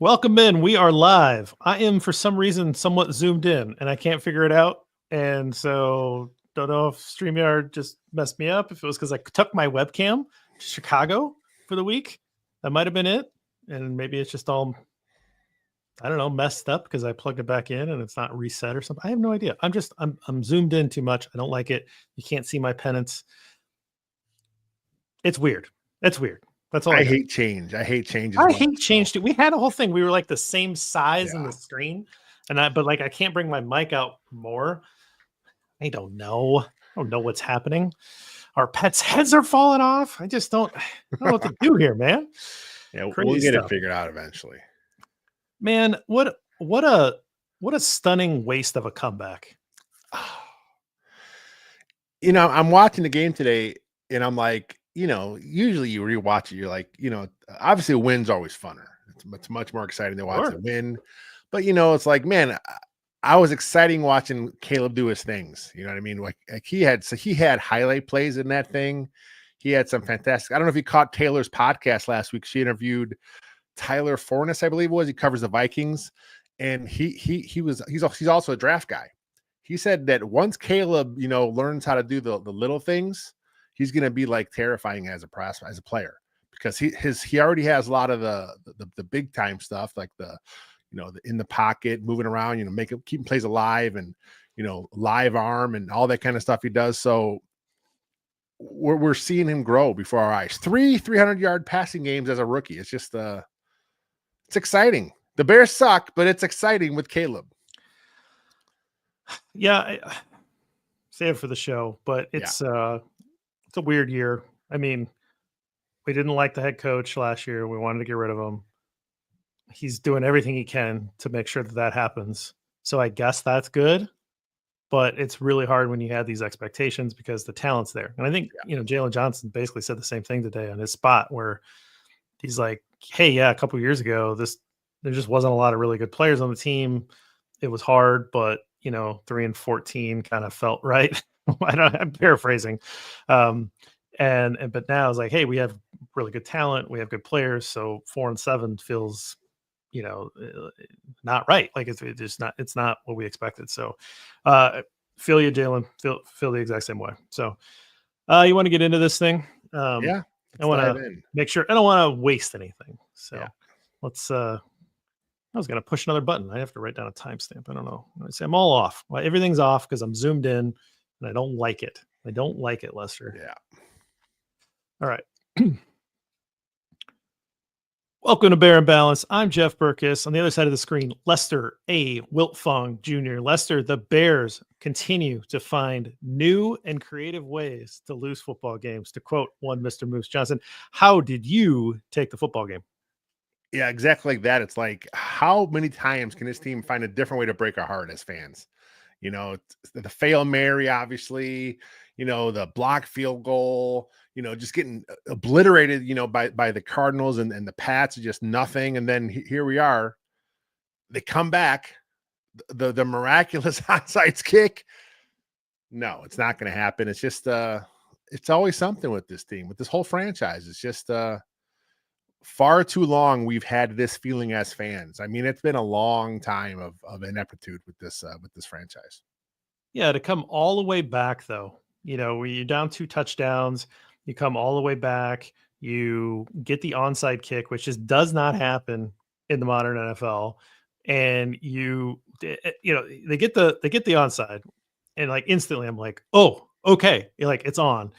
Welcome in. We are live. I am, for some reason, somewhat zoomed in, and I can't figure it out. And so, don't know if StreamYard just messed me up. If it was because I took my webcam to Chicago for the week, that might have been it. And maybe it's just all, I don't know, messed up because I plugged it back in and it's not reset or something. I have no idea. I'm zoomed in too much. I don't like it. You can't see my pennants. It's weird. It's weird. That's all I got. hate change. I hate change. I hate change too. We had a whole thing. We were like the same size in Yeah. the screen, but like I can't bring my mic out more. I don't know. I don't know what's happening. Our pets' heads are falling off. I just don't know what to do here, man. Yeah, Crazy we'll get stuff. it figured out eventually. Man, what a stunning waste of a comeback. You know, I'm watching the game today, and I'm like, usually you rewatch it, you're like, obviously a win's always funner. It's much more exciting to watch a win. But it's like, man, I was exciting watching Caleb do his things. You know what I mean? Like he had highlight plays in that thing. He had some fantastic. I don't know if you caught Taylor's podcast last week. She interviewed Tyler Fornes, I believe it was. He covers the Vikings, and he's also a draft guy. He said that once Caleb, learns how to do the little things, he's going to be like terrifying as a player, because he already has a lot of the big time stuff, like the in the pocket, moving around, keeping plays alive, and live arm and all that kind of stuff he does. So we're seeing him grow before our eyes. 300-yard passing games as a rookie. It's just it's exciting. The Bears suck, but it's exciting with Caleb. Yeah, save it for the show, but it's a weird year. I mean, we didn't like the head coach last year. We wanted to get rid of him. He's doing everything he can to make sure that happens. So I guess that's good, but it's really hard when you have these expectations because the talent's there. And I think, Jalen Johnson basically said the same thing today on his spot, where he's like, hey, a couple of years ago, there just wasn't a lot of really good players on the team. It was hard, but 3-14 kind of felt right. I'm paraphrasing. But now it's like, hey, we have really good talent. We have good players. So 4-7 feels, not right. Like it's not what we expected. So feel you, Jalen, feel the exact same way. So you want to get into this thing? I want to make sure I don't want to waste anything. So let's I was going to push another button. I have to write down a timestamp. I don't know. I say I'm all off. Well, everything's off because I'm zoomed in and I don't like it. I don't like it, Lester. Yeah. All right. Welcome to Bear and Balance. I'm Jeff Burkus. On the other side of the screen, Lester A. Wiltfong Jr. Lester, the Bears continue to find new and creative ways to lose football games. To quote one Mr. Moose Johnson, how did you take the football game? Yeah, exactly like that. It's like, how many times can this team find a different way to break our heart as fans? The Fail Mary, obviously, the block field goal, just getting obliterated, by the Cardinals and the Pats, just nothing. And then here we are. They come back, the miraculous onside kick. No, it's not going to happen. It's just, it's always something with this team, with this whole franchise. It's just, far too long we've had this feeling as fans. I mean, it's been a long time of ineptitude with this franchise. Yeah, to come all the way back though, where you're down 2 touchdowns, you come all the way back, you get the onside kick, which just does not happen in the modern NFL, and they get the onside, and like instantly I'm like, oh, okay, like it's on,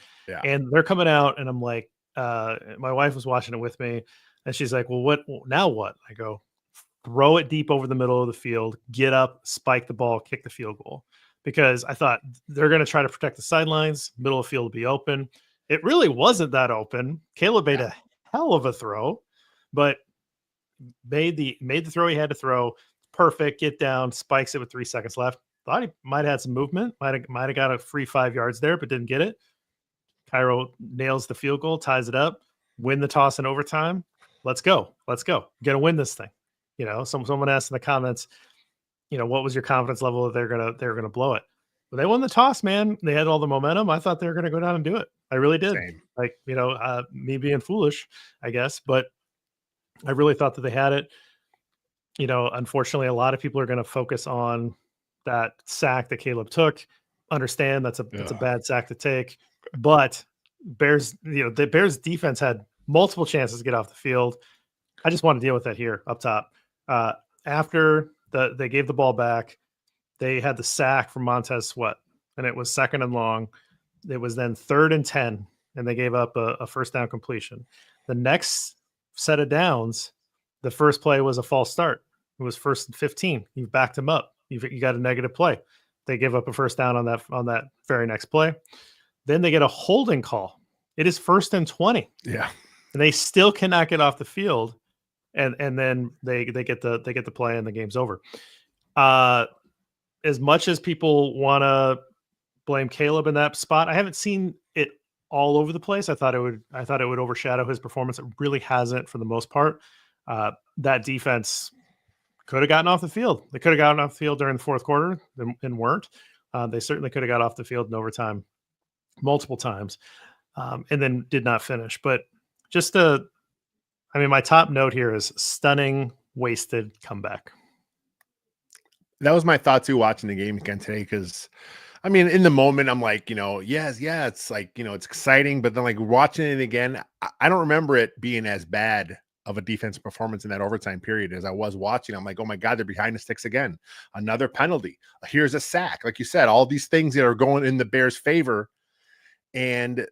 and they're coming out, and I'm like, my wife was watching it with me, and she's like, well, now what? I go, throw it deep over the middle of the field, get up, spike the ball, kick the field goal. Because I thought they're going to try to protect the sidelines, middle of the field to be open. It really wasn't that open. Caleb made a hell of a throw, but made the throw he had to throw. Perfect, get down, spikes it with 3 seconds left. Thought he might have had some movement, might have got a free 5 yards there, but didn't get it. Cairo nails the field goal, ties it up, win the toss in overtime. Let's go. Gonna win this thing. Someone asked in the comments, what was your confidence level that they're gonna blow it? But they won the toss, man. They had all the momentum. I thought they were gonna go down and do it. I really did. Same. Like, me being foolish, I guess, but I really thought that they had it. Unfortunately, a lot of people are going to focus on that sack that Caleb took. Understand that's a bad sack to take, but the Bears defense had multiple chances to get off the field. I just want to deal with that here up top. After they gave the ball back, they had the sack from Montez Sweat, and it was 2nd and long. It was then 3rd and 10, and they gave up a first down completion. The next set of downs, the first play was a false start. It was 1st and 15. You backed them up. You got a negative play. They give up a first down on that very next play. Then they get a holding call. It is 1st and 20. Yeah, and they still cannot get off the field. And then they get the play and the game's over. As much as people want to blame Caleb in that spot, I haven't seen it all over the place. I thought it would overshadow his performance. It really hasn't for the most part. That defense could have gotten off the field. They could have gotten off the field during the 4th quarter and weren't. They certainly could have got off the field in overtime multiple times, and then did not finish. But my top note here is stunning, wasted comeback. That was my thought too, watching the game again today. Because, in the moment, I'm like, yeah, it's like, it's exciting. But then, like, watching it again, I don't remember it being as bad of a defensive performance in that overtime period as I was watching. I'm like, oh my God, they're behind the sticks again. Another penalty. Here's a sack. Like you said, all these things that are going in the Bears' favor. And,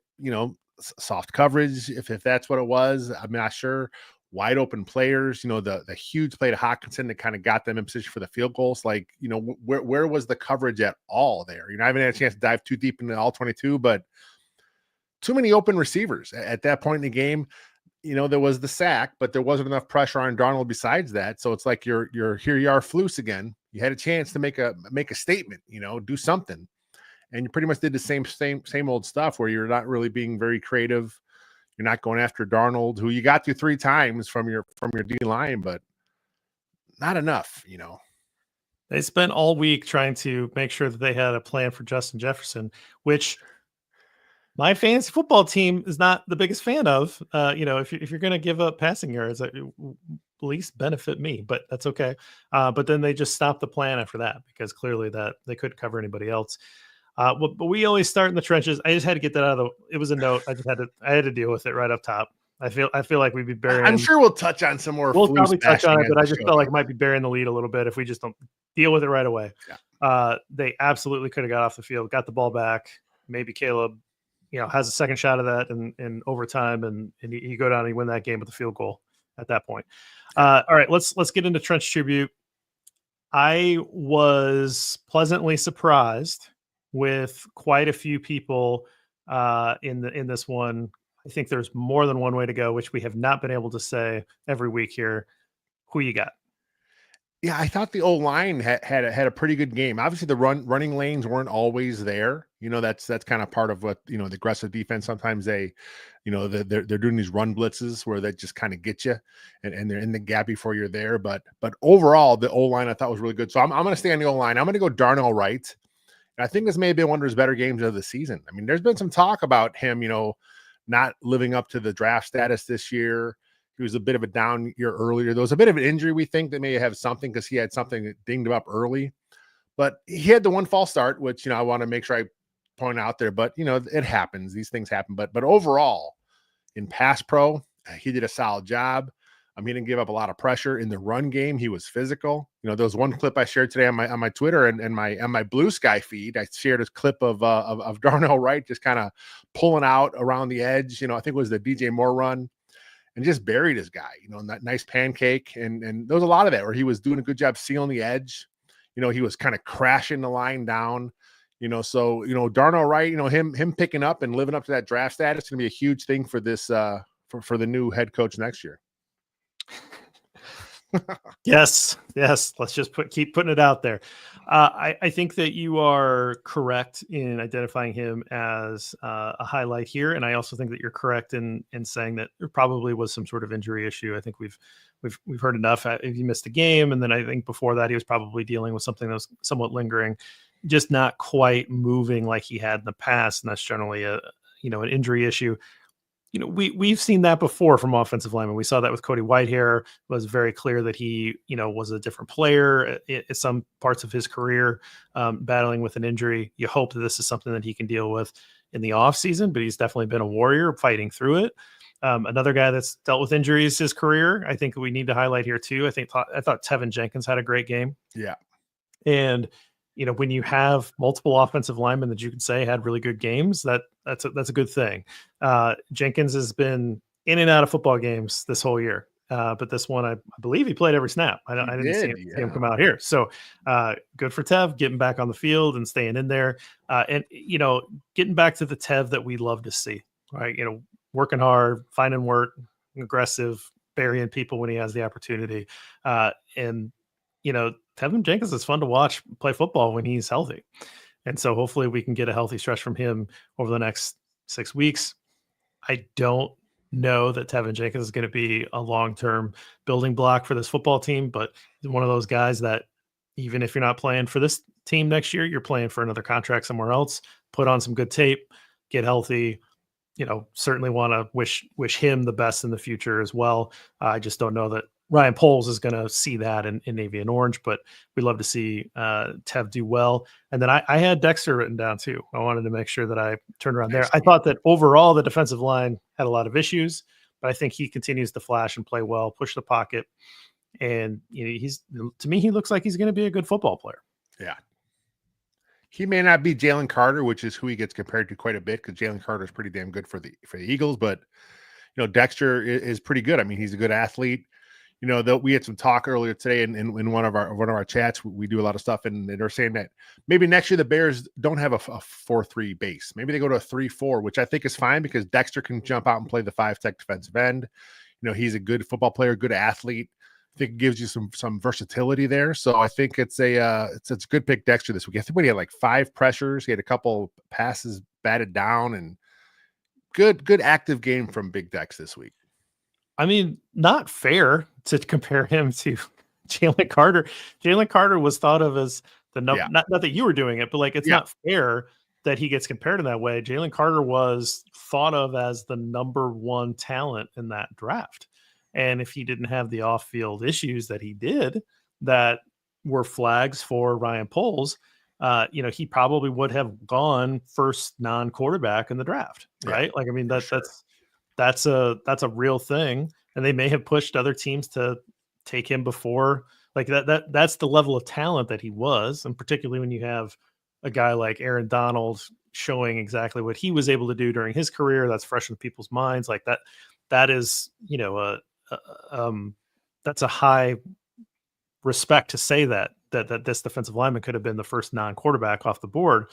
soft coverage, if that's what it was, I'm not sure. Wide open players, the huge play to Hawkinson that kind of got them in position for the field goals. Like, where was the coverage at all there? I haven't had a chance to dive too deep into all 22, but too many open receivers at that point in the game. There was the sack, but there wasn't enough pressure on Darnold besides that. So it's like you're here you are, Flus again. You had a chance to make a statement, do something. And you pretty much did the same old stuff where you're not really being very creative. You're not going after Darnold, who you got to 3 times from your D line, but not enough, They spent all week trying to make sure that they had a plan for Justin Jefferson, which my fantasy football team is not the biggest fan of. If you're going to give up passing yards, at least benefit me, but that's okay. But then they just stopped the plan after that because clearly that they couldn't cover anybody else. But we always start in the trenches. I just had to get that out of it was a note. I had to deal with it right up top. I feel like we'd be burying. I'm sure we'll touch on some more. We'll probably touch on it, but I just felt like it might be burying the lead a little bit if we just don't deal with it right away. Yeah. They absolutely could have got off the field, got the ball back. Maybe Caleb, has a second shot of that in overtime, and you go down and you win that game with a field goal at that point. All right, let's get into Trench Tribute. I was pleasantly surprised with quite a few people in this one. I think there's more than one way to go, which we have not been able to say every week here. Who you got? Yeah, I thought the O-line had a pretty good game. Obviously, the running lanes weren't always there. That's kind of part of what the aggressive defense. Sometimes they, they're doing these run blitzes where they just kind of get you, and they're in the gap before you're there. But overall, the O-line I thought was really good. So I'm going to stay on the O-line. I'm going to go Darnell Wright. And I think this may have been one of his better games of the season. There's been some talk about him, not living up to the draft status this year. He was a bit of a down year earlier. There was a bit of an injury, we think, that may have something because he had something that dinged him up early. But he had the one false start, which, I want to make sure I point out there. But, it happens. These things happen. But overall, in pass pro, he did a solid job. He didn't give up a lot of pressure in the run game. He was physical. There was one clip I shared today on my Twitter and my Blue Sky feed. I shared a clip of Darnell Wright just kind of pulling out around the edge. I think it was the DJ Moore run, and just buried his guy. That nice pancake. And there was a lot of that where he was doing a good job sealing the edge. He was kind of crashing the line down. So Darnell Wright, him picking up and living up to that draft status is going to be a huge thing for this for the new head coach next year. Yes. Let's just keep putting it out there. I think that you are correct in identifying him as a highlight here, and I also think that you're correct in saying that there probably was some sort of injury issue. I think we've heard enough. He missed a game, and then I think before that he was probably dealing with something that was somewhat lingering, just not quite moving like he had in the past, and that's generally an injury issue. we've seen that before from offensive linemen. We saw that with Cody Whitehair. It was very clear that he, was a different player at some parts of his career, battling with an injury. You hope that this is something that he can deal with in the offseason, but he's definitely been a warrior fighting through it. Another guy that's dealt with injuries his career, I think we need to highlight here too. I thought Tevin Jenkins had a great game. Yeah. And when you have multiple offensive linemen that you could say had really good games, that's a good thing. Jenkins has been in and out of football games this whole year. But this one, I believe he played every snap. I didn't see him come out here. So good for Tev getting back on the field and staying in there. And getting back to the Tev that we love to see, right? Working hard, finding work, aggressive, burying people when he has the opportunity. And Tevin Jenkins is fun to watch play football when he's healthy. And so hopefully we can get a healthy stretch from him over the next 6 weeks. I don't know that Tevin Jenkins is going to be a long-term building block for this football team, but he's one of those guys that even if you're not playing for this team next year, you're playing for another contract somewhere else, put on some good tape, get healthy. Certainly want to wish him the best in the future as well. I just don't know that Ryan Poles is going to see that in navy and orange, but we'd love to see Tev do well. And then I had Dexter written down too. I wanted to make sure that I turned around there. I thought that overall the defensive line had a lot of issues, but I think he continues to flash and play well, push the pocket. And to me, he looks like he's going to be a good football player. Yeah. He may not be Jalen Carter, which is who he gets compared to quite a bit because Jalen Carter is pretty damn good for the Eagles, but Dexter is pretty good. I mean, he's a good athlete. We had some talk earlier today in one of our chats. We do a lot of stuff, and they're saying that maybe next year the Bears don't have a 4-3 base. Maybe they go to a 3-4, which I think is fine because Dexter can jump out and play the 5-tech defensive end. He's a good football player, good athlete. I think it gives you some versatility there. So I think it's a good pick, Dexter, this week. I think he had like 5 pressures. He had a couple passes batted down, and good active game from Big Dex this week. I mean, not fair to compare him to Jalen Carter. Jalen Carter was thought of as the number, not that you were doing it, but like, it's not fair that he gets compared in that way. Jalen Carter was thought of as the number 1 talent in that draft. And if he didn't have the off-field issues that he did, that were flags for Ryan Poles, he probably would have gone first non-quarterback in the draft, right? Like, I mean, that's a real thing, and they may have pushed other teams to take him before. Like that's the level of talent that he was, and particularly when you have a guy like Aaron Donald showing exactly what he was able to do during his career, that's fresh in people's minds. Like that is that's a high respect to say that this defensive lineman could have been the first non-quarterback off the board.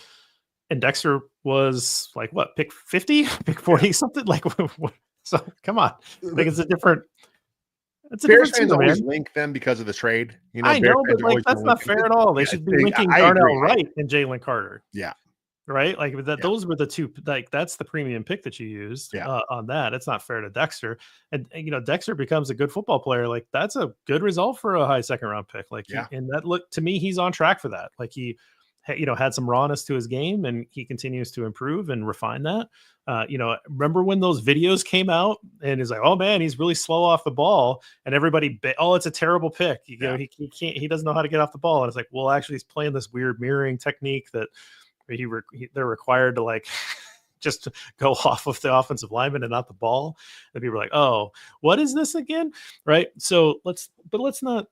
And Dexter was like, what, pick 50, pick 40, something like, so come on. Like it's a different fans always link them because of the trade. I know, but like, that's not fair at all. They should be linking Darnell Wright and Jalen Carter. Yeah. Right. Like those were the two, like that's the premium pick that you used on that. It's not fair to Dexter. And Dexter becomes a good football player. Like that's a good result for a high 2nd round pick. Like, and that look to me, he's on track for that. Like he, had some rawness to his game, and he continues to improve and refine that. Remember when those videos came out and he's like, oh man, he's really slow off the ball, and everybody, it's a terrible pick. He can't, he doesn't know how to get off the ball. And it's like, well, actually he's playing this weird mirroring technique that they're required to like just go off of the offensive lineman and not the ball. And people are like, oh, what is this again? Right. So let's not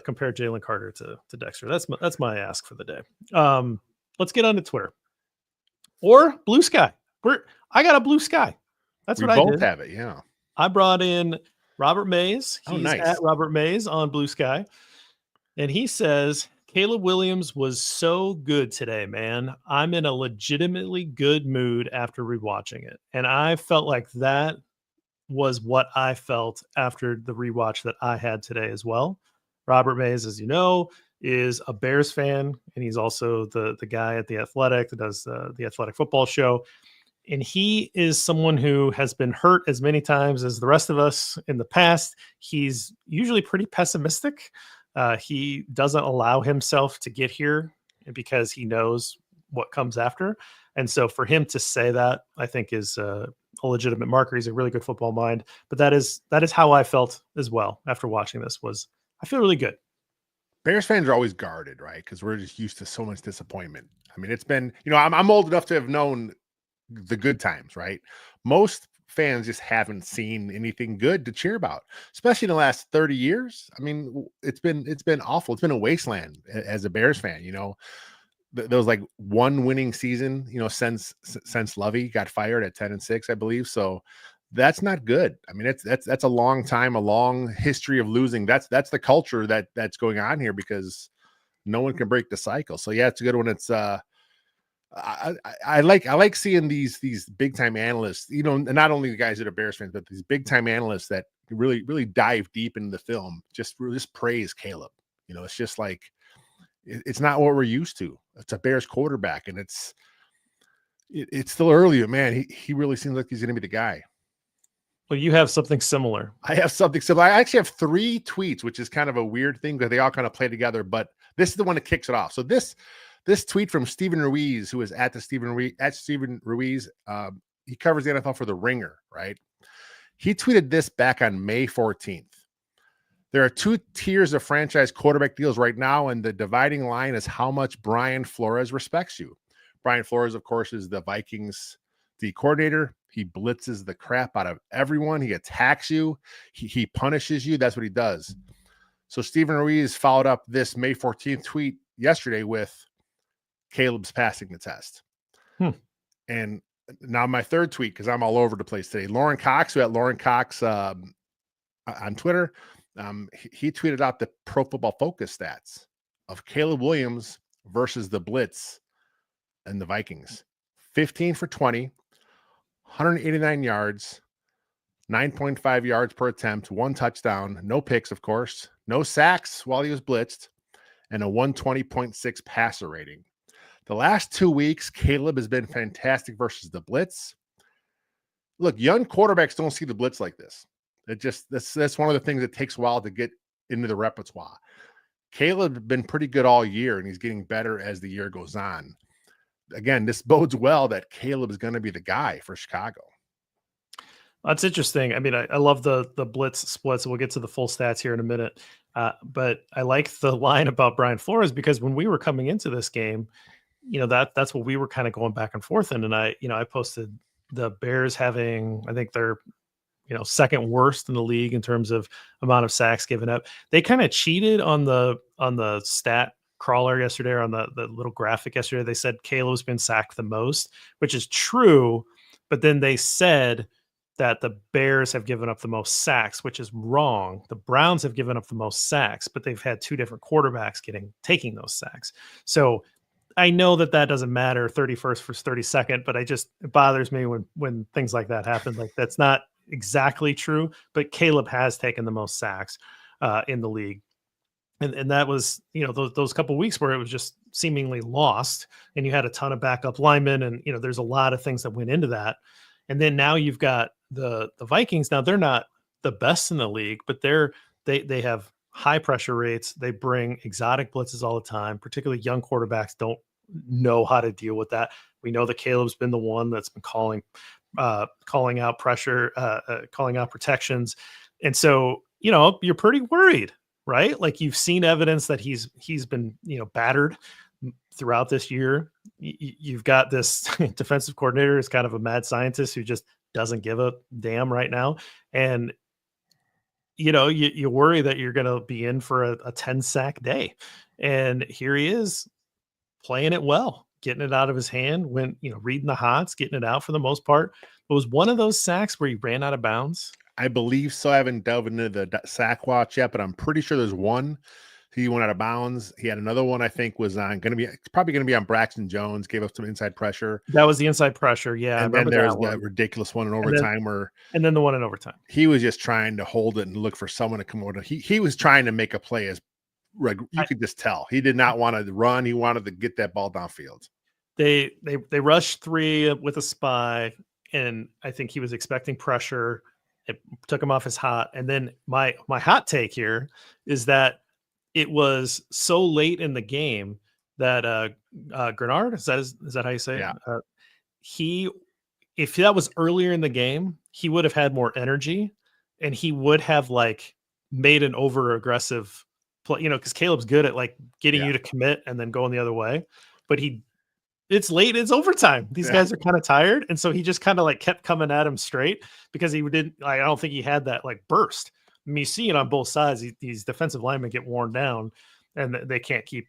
compare Jalen Carter to Dexter. That's my ask for the day. Let's get onto Twitter or Blue Sky. I got a Blue Sky. That's what I did. We both have it. Yeah. I brought in Robert Mays. He's nice. At Robert Mays on Blue Sky. And he says, Caleb Williams was so good today, man. I'm in a legitimately good mood after rewatching it. And I felt like that was what I felt after the rewatch that I had today as well. Robert Mays, as you know, is a Bears fan, and he's also the guy at The Athletic that does the Athletic Football Show. And he is someone who has been hurt as many times as the rest of us in the past. He's usually pretty pessimistic. He doesn't allow himself to get here because he knows what comes after. And so for him to say that, I think is a legitimate marker. He's a really good football mind. But that is how I felt as well after watching this. Was I feel really good. Bears fans are always guarded, right? Because we're just used to so much disappointment. I mean, it's been, I'm old enough to have known the good times, right? Most fans just haven't seen anything good to cheer about, especially in the last 30 years. I mean, it's been awful. It's been a wasteland as a Bears fan. There was like one winning season, since Lovey got fired at 10-6, I believe. So that's not good. I mean, that's a long time, a long history of losing. That's the culture that's going on here, because no one can break the cycle. So yeah, it's a good one. It's I like seeing these big time analysts, not only the guys that are Bears fans, but these big time analysts that really dive deep into the film, just praise Caleb. It's just like, it's not what we're used to. It's a Bears quarterback, and it's still early, but man, he really seems like he's going to be the guy. Well, you have something similar. I have something similar. I actually have 3 tweets, which is kind of a weird thing because they all kind of play together, but this is the one that kicks it off. So this tweet from Stephen Ruiz, who is at Stephen Ruiz, he covers the NFL for The Ringer, right? He tweeted this back on May 14th. There are 2 tiers of franchise quarterback deals right now, and the dividing line is how much Brian Flores respects you. Brian Flores, of course, is the Vikings D coordinator. He blitzes the crap out of everyone. He attacks you. He punishes you. That's what he does. So Stephen Ruiz followed up this May 14th tweet yesterday with Caleb's passing the test. And now my 3rd tweet, because I'm all over the place today. Lauren Cox, who at Lauren Cox on Twitter, he tweeted out the Pro Football Focus stats of Caleb Williams versus the blitz and the Vikings. 15 for 20, 189 yards, 9.5 yards per attempt, 1 touchdown, no picks, of course, no sacks while he was blitzed, and a 120.6 passer rating. The last 2 weeks, Caleb has been fantastic versus the blitz. Look, young quarterbacks don't see the blitz like this. That's one of the things that takes a while to get into the repertoire. Caleb has been pretty good all year, and he's getting better as the year goes on. Again, this bodes well that Caleb is going to be the guy for Chicago. That's interesting. I mean, I love the blitz splits. We'll get to the full stats here in a minute. But I like the line about Brian Flores, because when we were coming into this game, that's what we were kind of going back and forth in. And I posted the Bears having, I think they're, 2nd worst in the league in terms of amount of sacks given up. They kind of cheated on the stat crawler yesterday, or on the little graphic yesterday. They said Caleb's been sacked the most, which is true. But then they said that the Bears have given up the most sacks, which is wrong. The Browns have given up the most sacks, but they've had 2 different quarterbacks taking those sacks. So I know that doesn't matter, 31st versus 32nd, but it bothers me when things like that happen. Like, that's not exactly true, but Caleb has taken the most sacks in the league. And that was, those couple of weeks where it was just seemingly lost, and you had a ton of backup linemen, and, there's a lot of things that went into that. And then now you've got the Vikings. Now, they're not the best in the league, but they have high pressure rates. They bring exotic blitzes all the time. Particularly young quarterbacks don't know how to deal with that. We know that Caleb's been the one that's been calling out pressure, calling out protections. And so, you're pretty worried, right? Like, you've seen evidence that he's been, battered throughout this year. You've got this defensive coordinator is kind of a mad scientist who just doesn't give a damn right now. And, you worry that you're going to be in for a 10 sack day. And here he is playing it well, getting it out of his hand, when, reading the hots, getting it out for the most part. It was one of those sacks where he ran out of bounds. I believe so. I haven't delved into the sack watch yet, but I'm pretty sure there's one. He went out of bounds. He had another one, I think, was probably going to be on Braxton Jones, gave up some inside pressure. That was the inside pressure. Yeah. And then there's that ridiculous one in overtime and then the one in overtime. He was just trying to hold it and look for someone to come over. He was trying to make a play, as you could just tell. He did not want to run. He wanted to get that ball downfield. They rushed 3 with a spy, and I think he was expecting pressure. It took him off his hot. And then my hot take here is that it was so late in the game that Grenard, is that how you say Yeah. it? If that was earlier in the game, he would have had more energy, and he would have like made an over aggressive play, because Caleb's good at like getting Yeah. you to commit and then going the other way. But it's late, it's overtime. These Yeah. guys are kind of tired. And so he just kind of like kept coming at him straight because he didn't, I don't think he had that like burst. I mean, you see it on both sides. These defensive linemen get worn down and they can't keep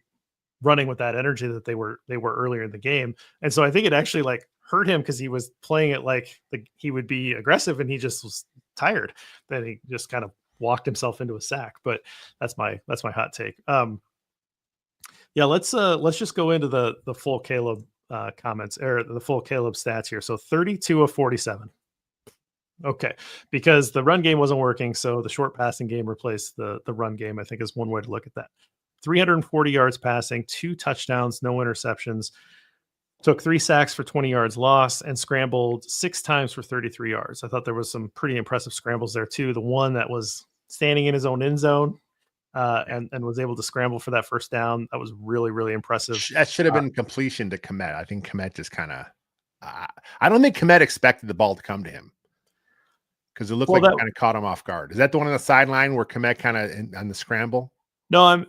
running with that energy that they were earlier in the game. And so I think it actually like hurt him because he was playing it like he would be aggressive and he just was tired. Then he just kind of walked himself into a sack. But that's my hot take. Yeah, let's just go into the full Caleb comments or the full Caleb stats here. So 32 of 47. Okay, because the run game wasn't working, so the short passing game replaced the run game. I think is one way to look at that. 340 yards passing, 2 touchdowns, no interceptions. Took 3 sacks for 20 yards lost and scrambled 6 times for 33 yards. I thought there was some pretty impressive scrambles there too. The one that was standing in his own end zone and was able to scramble for that first down. That was really, really impressive. That should have been completion to Kmet. I think Kmet just kind of, I don't think Kmet expected the ball to come to him because it looked like it kind of caught him off guard. Is that the one on the sideline where Kmet kind of on the scramble? No,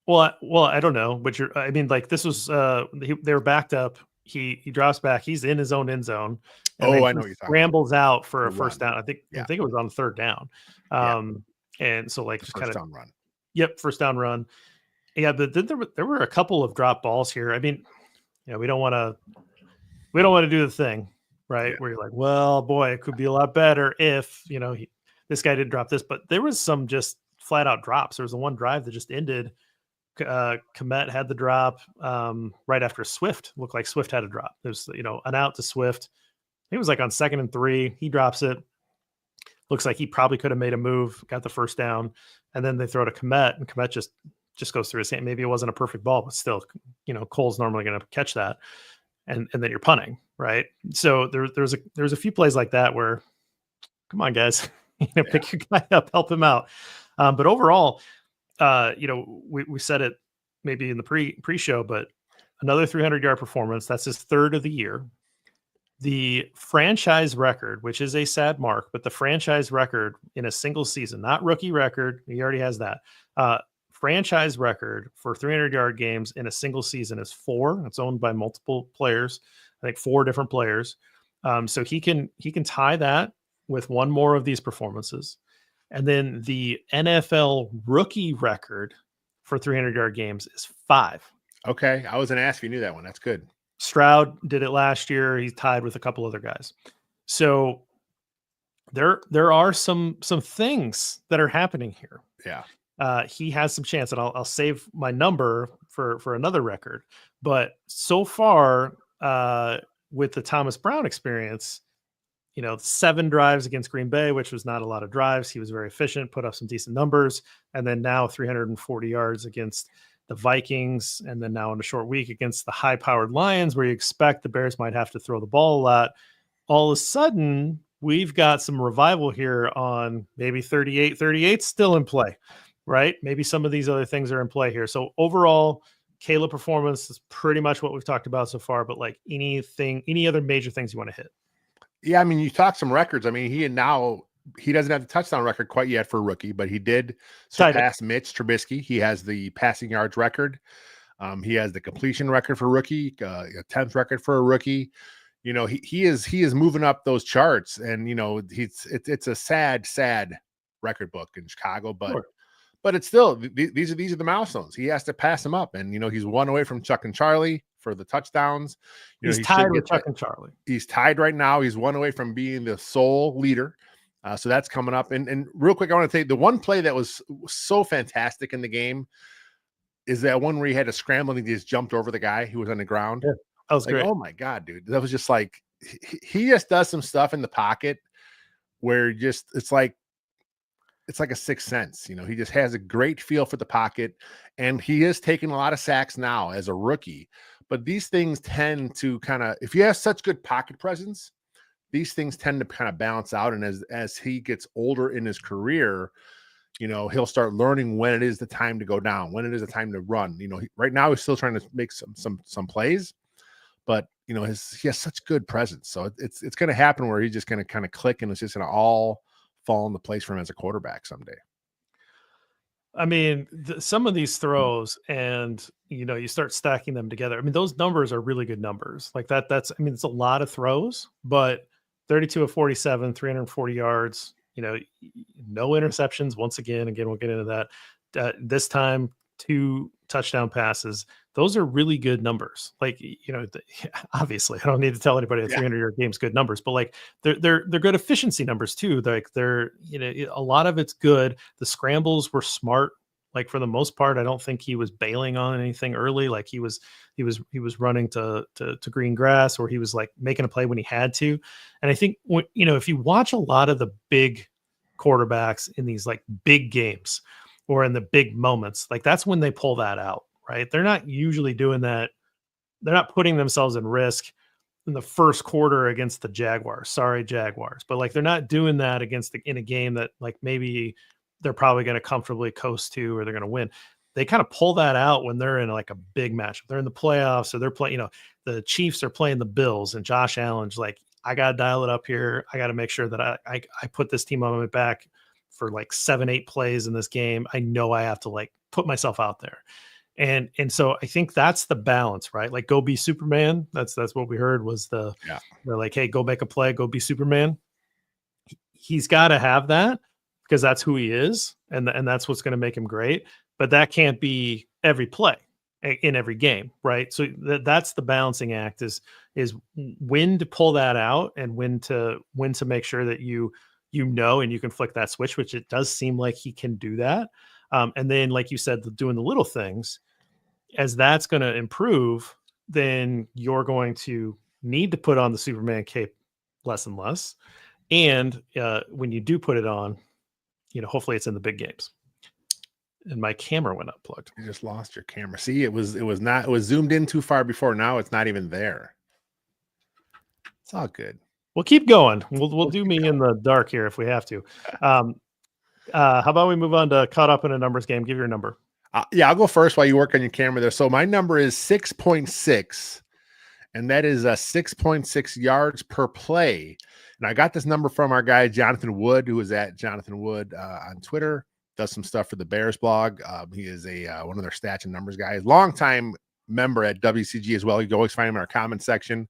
I don't know, but I mean, like this was, they were backed up. He drops back. He's in his own end zone. And I know what you're talking scrambles out for a first down. I think it was on 3rd down. And so like just kind of run. Yep, first down run. Yeah, but then there were a couple of drop balls here. I mean, we don't want to do the thing, right? Yeah. Where you're like, well, boy, it could be a lot better if this guy didn't drop this. But there was some just flat out drops. There was the one drive that just ended. Kmet had the drop right after Swift. Looked like Swift had a drop. There's an out to Swift. He was like on 2nd and 3. He drops it. Looks like he probably could have made a move, got the first down, and then they throw to Kmet, and Kmet just goes through his hand. Maybe it wasn't a perfect ball, but still, Cole's normally going to catch that, and then you're punting, right? So there's a few plays like that where, come on, guys, pick your guy up, help him out. But overall, we said it maybe in the pre-show, but another 300-yard performance. That's his 3rd of the year. The franchise record, which is a sad mark, but the franchise record in a single season, not rookie record, he already has that. Franchise record for 300-yard games in a single season is 4. It's owned by multiple players, I think 4 different players. So he can tie that with one more of these performances. And then the NFL rookie record for 300-yard games is 5. Okay, I was going to ask if you knew that one. That's good. Stroud did it last year. He's tied with a couple other guys. So there are some things that are happening here. Yeah. He has some chance, and I'll save my number for another record. But so far, with the Thomas Brown experience, 7 drives against Green Bay, which was not a lot of drives. He was very efficient, put up some decent numbers, and then now 340 yards against the Vikings, and then now in a short week against the high-powered Lions, where you expect the Bears might have to throw the ball a lot. All of a sudden, we've got some revival here on maybe 38 still in play, right? Maybe some of these other things are in play here. So overall, Caleb performance is pretty much what we've talked about so far, but like any other major things you want to hit? Yeah, I mean, you talked some records. I mean, he doesn't have the touchdown record quite yet for a rookie, but he did surpass Mitch Trubisky. He has the passing yards record. He has the completion record for rookie, attempts record for a rookie. He is moving up those charts, and it's a sad record book in Chicago, but Sure. But it's still these are the milestones. He has to pass them up, and he's 1 away from Chuck and Charlie for the touchdowns. He's tied with Chuck and Charlie. He's tied right now. He's 1 away from being the sole leader. So that's coming up. And real quick, I want to say the one play that was so fantastic in the game is that one where he had to scramble and he just jumped over the guy who was on the ground. Yeah, that was great. Oh my God, dude. That was just like, he just does some stuff in the pocket where it's like a sixth sense. He just has a great feel for the pocket, and he is taking a lot of sacks now as a rookie. But these things tend to if you have such good pocket presence, these things tend to kind of balance out. And as he gets older in his career, he'll start learning when it is the time to go down, when it is the time to run. Right now he's still trying to make some plays, but he has such good presence. So it's going to happen where he's just going to kind of click, and it's just going to all fall into place for him as a quarterback someday. I mean, some of these throws, and you start stacking them together. I mean, those numbers are really good numbers. Like that. I mean, it's a lot of throws, but 32 of 47, 340 yards. No interceptions. Once again, we'll get into that. This time, 2 touchdown passes. Those are really good numbers. Like, obviously, I don't need to tell anybody a 300-yard game's good numbers, but like they're good efficiency numbers too. Like they're, a lot of it's good. The scrambles were smart. Like for the most part, I don't think he was bailing on anything early. Like he was running to green grass, or he was like making a play when he had to. And I think if you watch a lot of the big quarterbacks in these like big games or in the big moments, like that's when they pull that out, right? They're not usually doing that. They're not putting themselves in risk in the first quarter against the Jaguars. Sorry, Jaguars. But like they're not doing that in a game that like maybe they're probably going to comfortably coast to, or they're going to win. They kind of pull that out when they're in like a big matchup. They're in the playoffs, so they're playing, the Chiefs are playing the Bills, and Josh Allen's like, I got to dial it up here. I got to make sure that I put this team on my back for like 7-8 plays in this game. I know I have to like put myself out there. And so I think that's the balance, right? Like go be Superman. That's what we heard was they're like, hey, go make a play, go be Superman. He's got to have that because that's who he is. And that's what's going to make him great. But that can't be every play in every game, right? So that's the balancing act is when to pull that out and when to make sure that and you can flick that switch, which it does seem like he can do that. And then, like you said, doing the little things, as that's going to improve, then you're going to need to put on the Superman cape less and less. And when you do put it on, hopefully it's in the big games. And my camera went unplugged. You just lost your camera. See, it was zoomed in too far before. Now it's not even there. It's all good. We'll keep going. We'll do me in the dark here if we have to. How about we move on to caught up in a numbers game? Give your number. I'll go first while you work on your camera there. So my number is 6.6, and that is 6.6 yards per play. And I got this number from our guy, Jonathan Wood, who is at Jonathan Wood on Twitter, does some stuff for the Bears blog. He is one of their stats and numbers guys, longtime member at WCG as well. You can always find him in our comment section.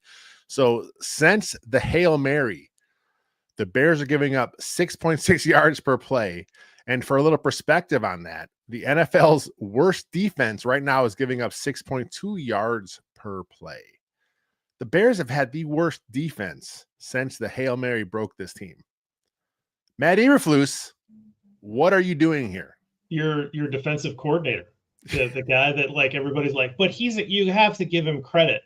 So since the Hail Mary, the Bears are giving up 6.6 yards per play. And for a little perspective on that, the NFL's worst defense right now is giving up 6.2 yards per play. The Bears have had the worst defense since the Hail Mary broke this team. Matt Eberflus, what are you doing here? Your defensive coordinator, the guy that like everybody's like, but you have to give him credit.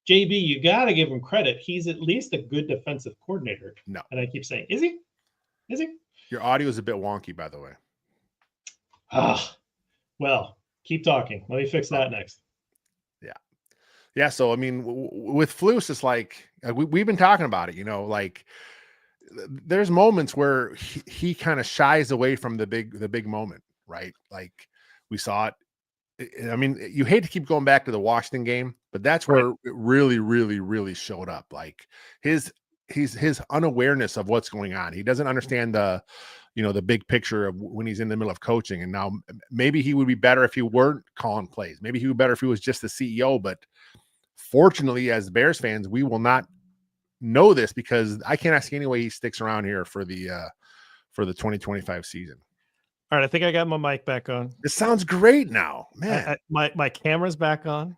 JB, you got to give him credit. He's at least a good defensive coordinator. No. And I keep saying, is he? Is he? Your audio is a bit wonky, by the way. Well, keep talking. Let me fix that next. Yeah. So, I mean, with Flus, it's like we've been talking about it, like there's moments where he kind of shies away from the big moment, right? Like we saw it. I mean, you hate to keep going back to the Washington game, but that's where it really, really, really showed up. Like his unawareness of what's going on. He doesn't understand the big picture of when he's in the middle of coaching. And now maybe he would be better if he weren't calling plays. Maybe he would be better if he was just the CEO. But fortunately, as Bears fans, we will not know this because I can't ask any way he sticks around here for the 2025 season. All right, I think I got my mic back on. This sounds great now, man. My camera's back on.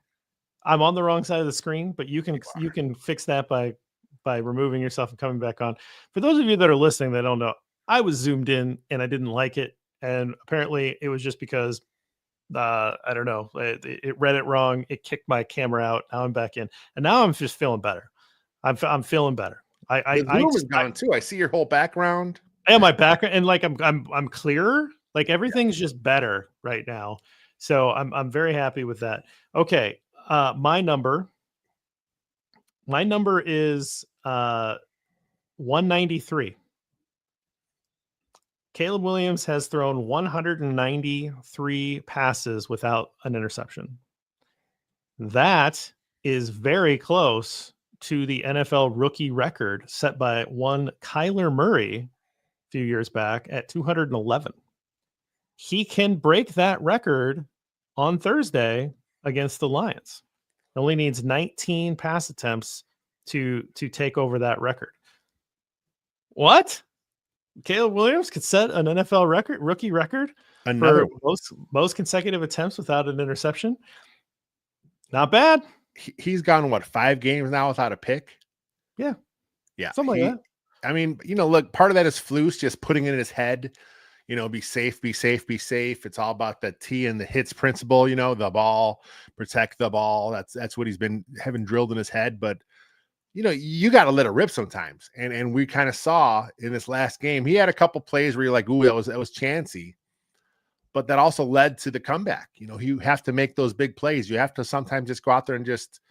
I'm on the wrong side of the screen, but you can fix that by removing yourself and coming back on. For those of you that are listening that don't know, I was zoomed in and I didn't like it, and apparently it was just because I don't know, it read it wrong. It kicked my camera out. Now I'm back in, and now I'm just feeling better. I'm feeling better. The zoom is gone too. I see your whole background. And my background, and like I'm clearer. Like everything's just better right now. So I'm very happy with that. Okay. My number is 193. Caleb Williams has thrown 193 passes without an interception. That is very close to the NFL rookie record set by one Kyler Murray a few years back at 211. He can break that record on Thursday against the Lions. It only needs 19 pass attempts to take over that record. What? Caleb Williams could set an NFL record, rookie record Another for most consecutive attempts without an interception. Not bad. He's gone, what, 5 games now without a pick? Yeah. Yeah. Something like that. I mean, look, part of that is Flus just putting it in his head, be safe, be safe, be safe. It's all about the T and the hits principle, the ball, protect the ball. That's what he's been having drilled in his head. But, you got to let it rip sometimes. And we kind of saw in this last game, he had a couple plays where you're like, ooh, that was chancy. But that also led to the comeback. You have to make those big plays. You have to sometimes just go out there and just,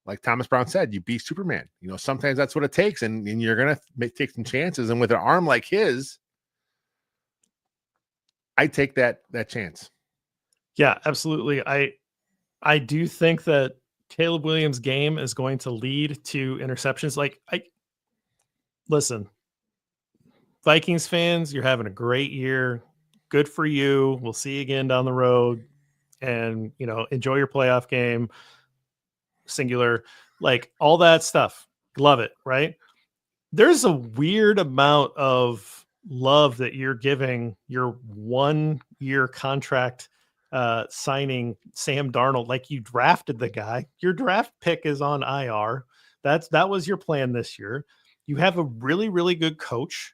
like Thomas Brown said, you be Superman. Sometimes that's what it takes, and you're going to take some chances. And with an arm like his, I take that chance. Yeah, absolutely. I do think that Caleb Williams' game is going to lead to interceptions. Listen, Vikings fans, you're having a great year. Good for you. We'll see you again down the road, and enjoy your playoff game. Singular, like all that stuff. Love it, right? There's a weird amount of love that you're giving your 1-year contract signing Sam Darnold. Like, you drafted the guy. Your draft pick is on IR. That was your plan this year. You have a really, really good coach,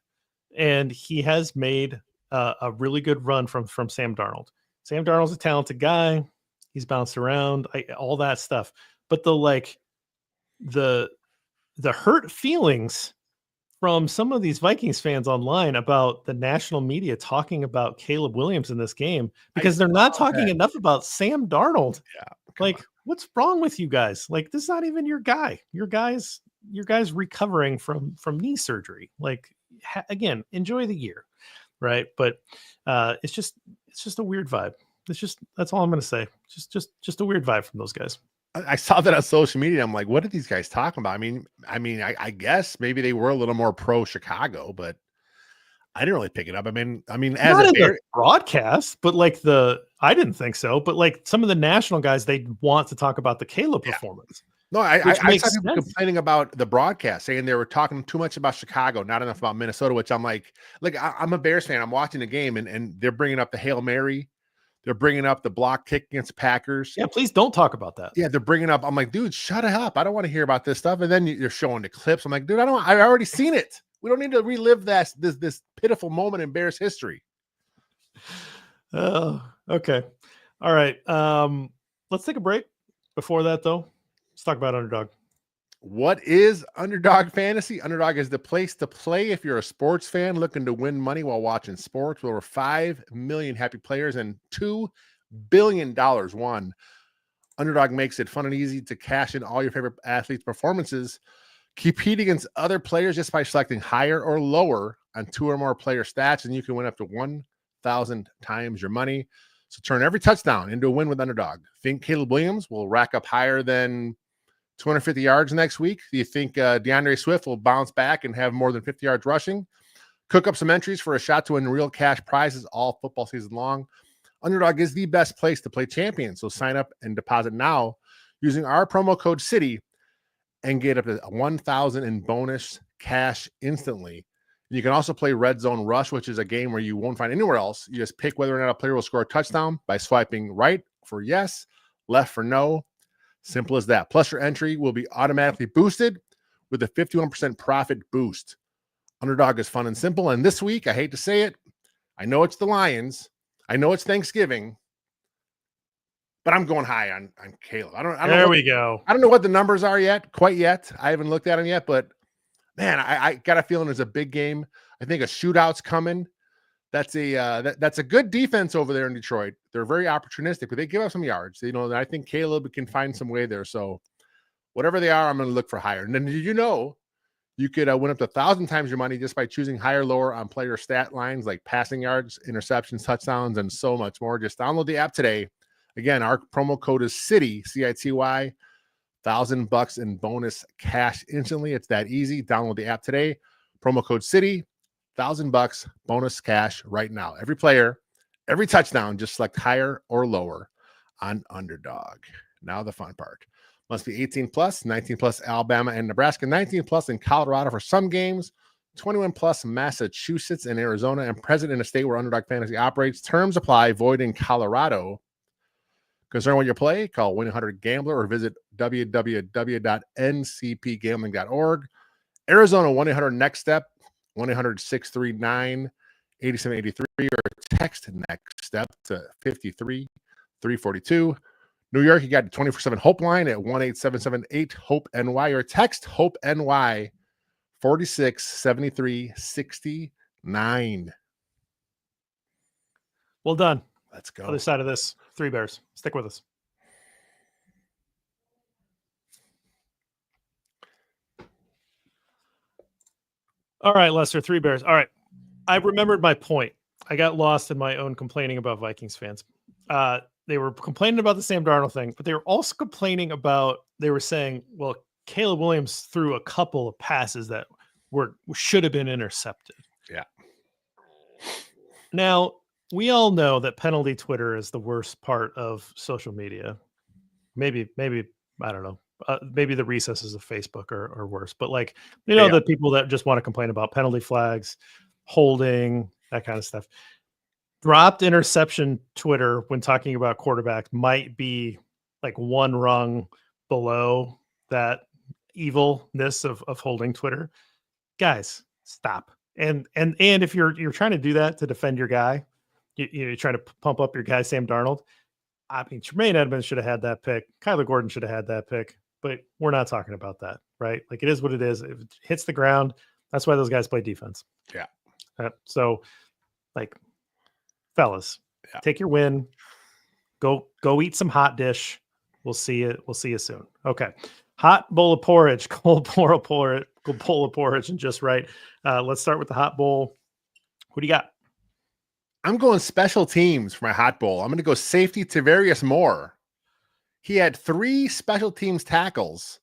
and he has made a really good run from Sam Darnold. Sam Darnold's a talented guy. He's bounced around, all that stuff. But the hurt feelings from some of these Vikings fans online about the national media talking about Caleb Williams in this game, because they're not talking enough about Sam Darnold. Yeah. What's wrong with you guys? Like, this is not even your guy. Your guy's recovering from knee surgery. Again, enjoy the year. Right. But it's just a weird vibe. That's all I'm going to say. Just a weird vibe from those guys. I saw that on social media. I'm like, what are these guys talking about? I guess maybe they were a little more pro Chicago, but I didn't really pick it up. I mean, as not a in the broadcast, but I didn't think so. But some of the national guys, they want to talk about the Caleb performance. No, I saw people complaining about the broadcast, saying they were talking too much about Chicago, not enough about Minnesota, which I'm like, I'm a Bears fan. I'm watching the game, and they're bringing up the Hail Mary. They're bringing up the block kick against the Packers. Yeah, please don't talk about that. Yeah, they're bringing up. I'm like, dude, shut up. I don't want to hear about this stuff. And then you're showing the clips. I'm like, dude, I already seen it. We don't need to relive this pitiful moment in Bears history. Oh, okay. All right. Let's take a break. Before that, though, let's talk about Underdog. What is Underdog Fantasy? Underdog is the place to play if you're a sports fan looking to win money while watching sports. With over 5 million happy players and $2 billion won. Underdog makes it fun and easy to cash in all your favorite athletes' performances. Compete against other players just by selecting higher or lower on 2 or more player stats, and you can win up to 1,000 times your money. So turn every touchdown into a win with Underdog. Think Caleb Williams will rack up higher than 250 yards next week? Do you think DeAndre Swift will bounce back and have more than 50 yards rushing? Cook up some entries for a shot to win real cash prizes all football season long. Underdog is the best place to play champions, so sign up and deposit now using our promo code CITY and get up to 1,000 in bonus cash instantly. You can also play Red Zone Rush, which is a game where you won't find anywhere else. You just pick whether or not a player will score a touchdown by swiping right for yes, left for no. Simple as that. Plus, your entry will be automatically boosted with a 51% profit boost. Underdog is fun and simple. And this week, I hate to say it, I know it's the Lions. I know it's Thanksgiving, but I'm going high on Caleb. I don't there we go. I don't know what the numbers are quite yet. I haven't looked at them yet, but man, I got a feeling it's a big game. I think a shootout's coming. That's a good defense over there in Detroit. They're very opportunistic, but they give up some yards. I think Caleb can find some way there. So whatever they are, I'm going to look for higher. And then You could win up to 1,000 times your money just by choosing higher or lower on player stat lines like passing yards, interceptions, touchdowns, and so much more. Just download the app today. Again, our promo code is CITY, CITY, $1,000 in bonus cash instantly. It's that easy. Download the app today. Promo code CITY, $1,000 bonus cash right now. Every player, every touchdown, just select higher or lower on Underdog. Now the fun part. Must be 18 plus, 19 plus Alabama and Nebraska, 19 plus in Colorado for some games, 21 plus Massachusetts and Arizona, and present in a state where Underdog Fantasy operates. Terms apply, void in Colorado. Concerned with your play? Call 1-800-GAMBLER or visit www.ncpgambling.org. Arizona, 1-800-NEXT-STEP, 1-800-639-8783, or text NEXT STEP to 53342. New York, you got the 24/7 Hope line at 1-877-8-HOPE-NY, or text HOPE-NY 467369. Well done. Let's go. Other side of this, 3 Bears. Stick with us. All right, Lester, 3 Bears. All right. I remembered my point. I got lost in my own complaining about Vikings fans. They were complaining about the Sam Darnold thing, but they were also complaining about, they were saying, well, Caleb Williams threw a couple of passes that should have been intercepted. Yeah. Now, we all know that penalty Twitter is the worst part of social media. Maybe I don't know. Maybe the recesses of Facebook are worse. But like, the people that just want to complain about penalty flags, holding, that kind of stuff. Dropped interception Twitter when talking about quarterbacks might be like one rung below that evilness of holding Twitter. Guys, stop. And if you're trying to do that to defend your guy, you're trying to pump up your guy, Sam Darnold. I mean, Tremaine Edmonds should have had that pick. Kyler Gordon should have had that pick, but we're not talking about that, right? Like, it is what it is. If it hits the ground, that's why those guys play defense. Yeah. So, like, fellas, take your win. Go eat some hot dish. We'll see you. We'll see you soon. Okay. Hot bowl of porridge, cold bowl of porridge, and just right. Let's start with the hot bowl. Who do you got? I'm going special teams for my hot bowl. I'm going to go safety Tavarius Moore. He had 3 special teams tackles,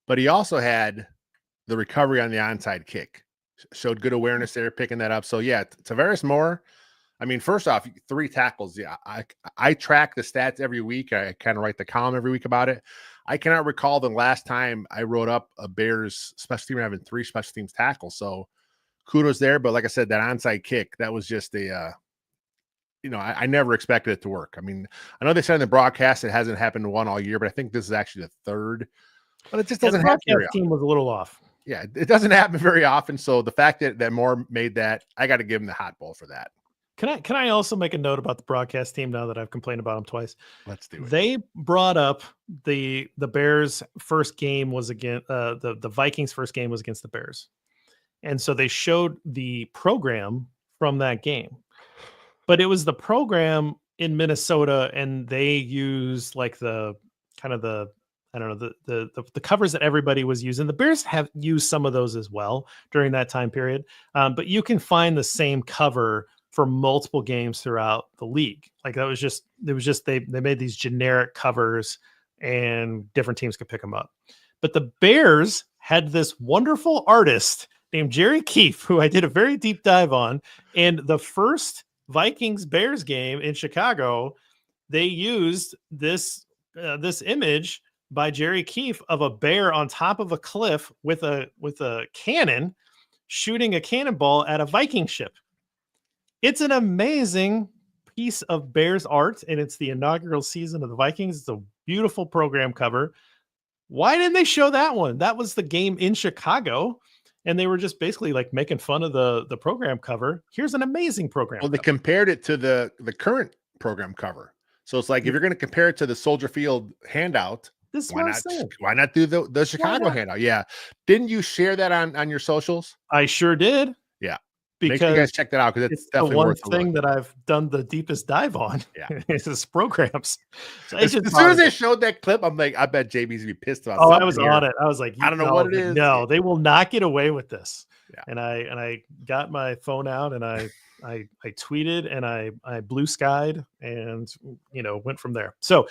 but he also had the recovery on the onside kick. Showed good awareness there, picking that up. So yeah, Tavarius Moore. I mean, first off, 3 tackles. Yeah, I track the stats every week. I kind of write the column every week about it. I cannot recall the last time I wrote up a Bears special team having 3 special teams tackles. So kudos there. But like I said, that onside kick, that was just I never expected it to work. I mean, I know they said in the broadcast it hasn't happened to one all year, but I think this is actually the 3rd. But it just doesn't happen very often. Team was a little off. Yeah, it doesn't happen very often. So the fact that Moore made that, I got to give him the hot bowl for that. Can I also make a note about the broadcast team now that I've complained about them twice? Let's do it. They brought up the Bears' first game was against the Vikings' first game was against the Bears. And so they showed the program from that game. But it was the program in Minnesota, and they used like the covers that everybody was using. The Bears have used some of those as well during that time period. But you can find the same cover for multiple games throughout the league. Like, it was just they made these generic covers and different teams could pick them up. But the Bears had this wonderful artist named Jerry Keefe, who I did a very deep dive on. And the first Vikings Bears game in Chicago, they used this image by Jerry Keefe of a bear on top of a cliff with a cannon shooting a cannonball at a Viking ship. It's an amazing piece of Bears art, and it's the inaugural season of the Vikings. It's a beautiful program cover. Why didn't they show that one? That was the game in Chicago, and they were just basically like making fun of the program cover. Here's an amazing program. Well, they compared it to the current program cover. So it's like, if you're going to compare it to the Soldier Field handout, why not do the Chicago handout? Yeah. Didn't you share that on your socials? I sure did. Yeah. Make sure you because guys check that out because it's it's the definitely one worth a look. thing that I've done the deepest dive on Yeah. is programs. So As soon as they showed that clip, I'm like, I bet JB's gonna be pissed about oh, I something was here. on it. I was like, I don't know what it is. no, they will not get away with this. Yeah. And I got my phone out and I tweeted and I blue skied and went from there. So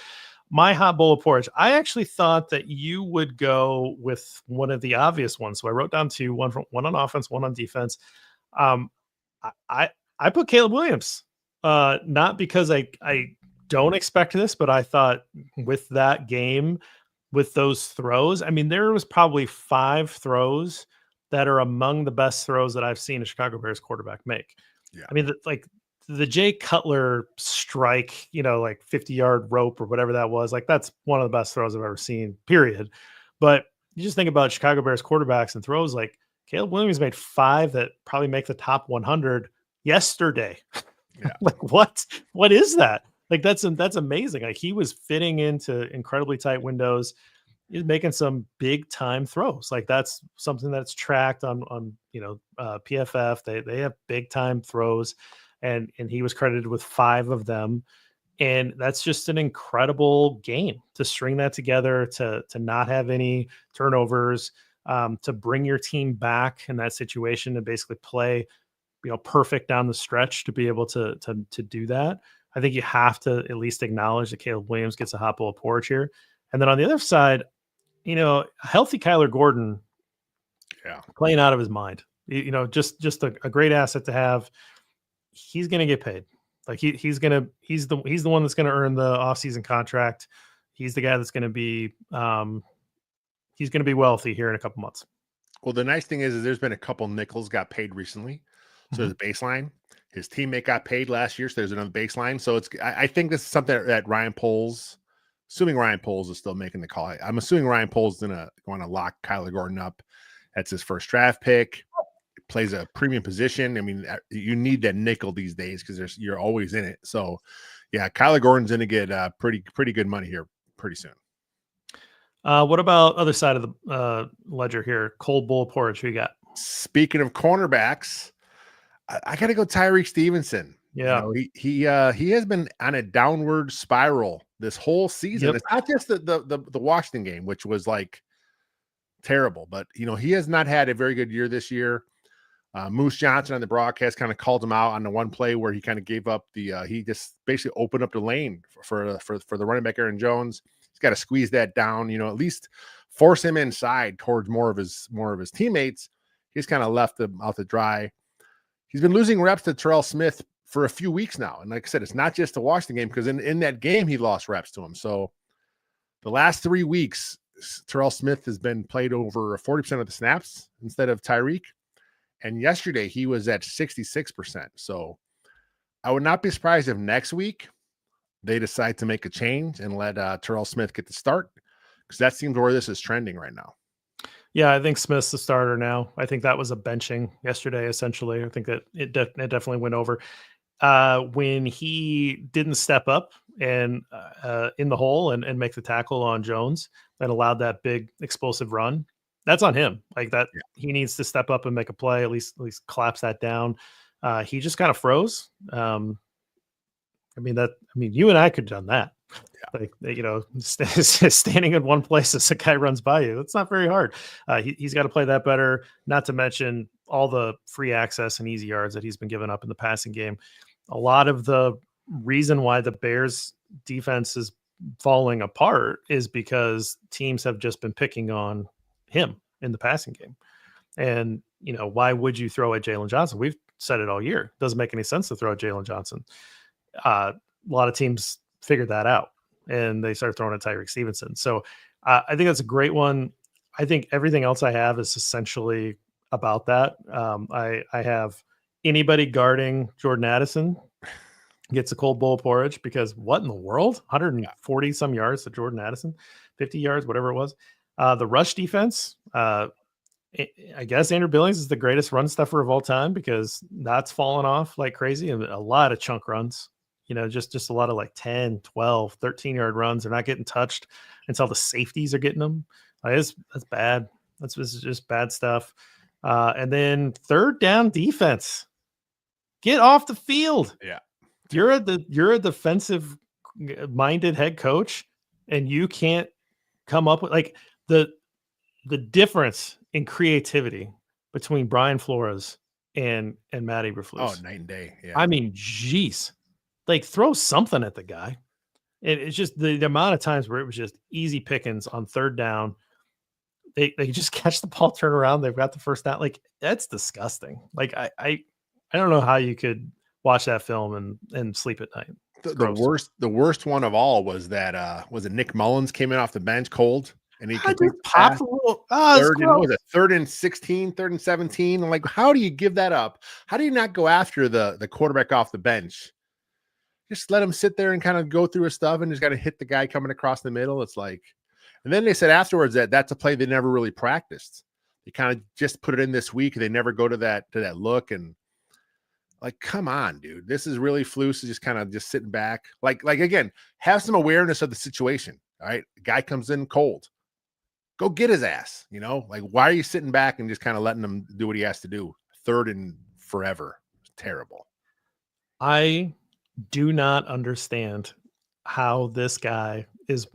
my hot bowl of porridge, I actually thought that you would go with one of the obvious ones. So I wrote down two, one on offense, one on defense. Um, I I I put Caleb Williams, not because I don't expect this, but I thought with that game, with those throws, I mean, there was probably 5 throws that are among the best throws that I've seen a Chicago Bears quarterback make. Yeah. I mean, like the Jay Cutler strike, like 50-yard rope or whatever that was, like that's one of the best throws I've ever seen, period. But you just think about Chicago Bears quarterbacks and throws like Caleb Williams made 5 that probably make the top 100 yesterday. Yeah. Like what is that? Like that's amazing. Like he was fitting into incredibly tight windows. He's making some big time throws. Like that's something that's tracked on PFF. They have big time throws, and he was credited with 5 of them. And that's just an incredible game to string that together, to not have any turnovers, to bring your team back in that situation and basically play, perfect down the stretch to be able to do that. I think you have to at least acknowledge that Caleb Williams gets a hot bowl of porridge here. And then on the other side, healthy Kyler Gordon, playing out of his mind. Just a great asset to have. He's going to get paid. Like he's the one that's going to earn the offseason contract. He's the guy that's going to be he's going to be wealthy here in a couple months. Well, the nice thing is there's been a couple nickels got paid recently. So there's a baseline. His teammate got paid last year, so there's another baseline. So I think this is something that Ryan Poles, assuming Ryan Poles is still making the call. I'm assuming Ryan Poles is going to lock Kyler Gordon up. That's his first draft pick. Plays a premium position. I mean, you need that nickel these days because you're always in it. So, yeah, Kyler Gordon's going to get pretty good money here pretty soon. What about other side of the ledger here? Cold bowl porridge. Who you got? Speaking of cornerbacks, I got to go Tyreek Stevenson. Yeah, he has been on a downward spiral this whole season. Yep. It's not just the Washington game, which was like terrible, but he has not had a very good year this year. Moose Johnson on the broadcast kind of called him out on the one play where he kind of gave up he just basically opened up the lane for the running back Aaron Jones. He's got to squeeze that down, at least force him inside towards more of his teammates. He's kind of left him out to dry. He's been losing reps to Terrell Smith for a few weeks now. And like I said, it's not just the Washington game because in that game, he lost reps to him. So the last 3 weeks, Terrell Smith has been played over 40% of the snaps instead of Tyreek. And yesterday he was at 66%. So I would not be surprised if next week they decide to make a change and let Terrell Smith get the start because that seems where this is trending right now. Yeah, I think Smith's the starter now. I think that was a benching yesterday, essentially. I think that it definitely went over. When he didn't step up and in the hole and make the tackle on Jones and allowed that big explosive run, that's on him. Like that, He needs to step up and make a play, at least collapse that down. He just kind of froze. You and I could have done that. Standing in one place as a guy runs by you. It's not very hard. He's got to play that better, not to mention all the free access and easy yards that he's been giving up in the passing game. A lot of the reason why the Bears defense is falling apart is because teams have just been picking on him in the passing game. And, why would you throw at Jalen Johnson? We've said it all year. It doesn't make any sense to throw at Jalen Johnson. A lot of teams figured that out and they started throwing at Tyreek Stevenson. So I think that's a great one. I think everything else I have is essentially about that. I have anybody guarding Jordan Addison gets a cold bowl of porridge because what in the world? 140 some yards to Jordan Addison, 50 yards, whatever it was. The rush defense, I guess Andrew Billings is the greatest run stuffer of all time because that's fallen off like crazy and a lot of chunk runs. Just a lot of like 10, 12, 13-yard runs. They're not getting touched until the safeties are getting them. That's bad. That's just bad stuff. And then third down defense. Get off the field. Yeah. You're a defensive minded head coach, and you can't come up with like the difference in creativity between Brian Flores and Matt Oh, Eberflus. night and day. Yeah. I mean, geez, like throw something at the guy. It's just the amount of times where it was just easy pickings on third down. They just catch the ball, turn around, they've got the first down. Like that's disgusting. Like I don't know how you could watch that film and sleep at night. The worst one of all was that was it Nick Mullins came in off the bench cold and he I completes just the pop pass. the little Third and what was it? 3rd and 16, 3rd and 17. I'm like, how do you give that up? How do you not go after the quarterback off the bench? Just let him sit there and kind of go through his stuff and just got to hit the guy coming across the middle. It's like, and then they said afterwards that that's a play they never really practiced. They kind of just put it in this week. They never go to that look. And like, come on, dude. This is really Flus is just kind of just sitting back. Like again, have some awareness of the situation. All right. The guy comes in cold. Go get his ass. You know, like, why are you sitting back and just kind of letting him do what he has to do? 3rd and forever. It's terrible. I do not understand how this guy is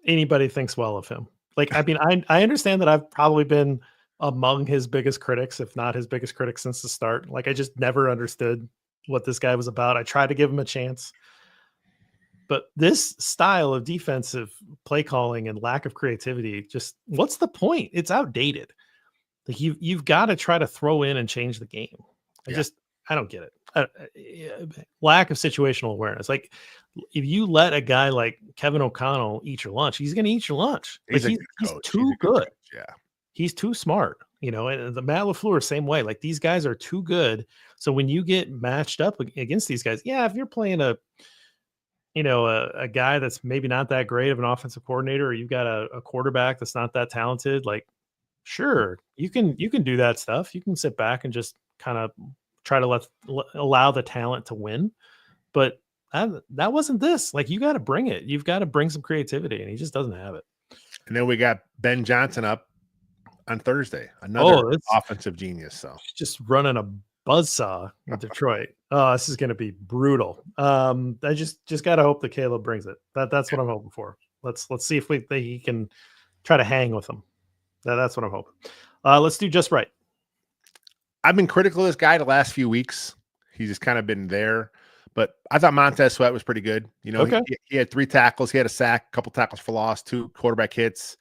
anybody thinks well of him. Like, I mean, I understand that I've probably been among his biggest critics, if not his biggest critic since the start. Like, I just never understood what this guy was about. I tried to give him a chance. But this style of defensive play calling and lack of creativity, just what's the point? It's outdated. Like you've got to try to throw in and change the game. I don't get it. Lack of situational awareness. Like if you let a guy like Kevin O'Connell eat your lunch, he's going to eat your lunch. Like he's too good. Yeah. He's too smart, you know, and the Matt LaFleur same way. Like these guys are too good. So when you get matched up against these guys, yeah, if you're playing a guy that's maybe not that great of an offensive coordinator, or you've got a quarterback that's not that talented, like sure, you can do that stuff. You can sit back and just kind of try to allow the talent to win. But that wasn't this. Like you got to bring it. You've got to bring some creativity, and he just doesn't have it. And then we got Ben Johnson up on Thursday, another offensive genius. So just running a buzzsaw in Detroit. Oh, this is going to be brutal. I just got to hope that Caleb brings it. That's what I'm hoping for. Let's see if he can try to hang with him. That's what I'm hoping. Let's do just right. I've been critical of this guy the last few weeks. He's just kind of been there, but I thought Montez Sweat was pretty good. You know, he had 3 tackles. He had a sack, a couple tackles for loss, 2 quarterback hits.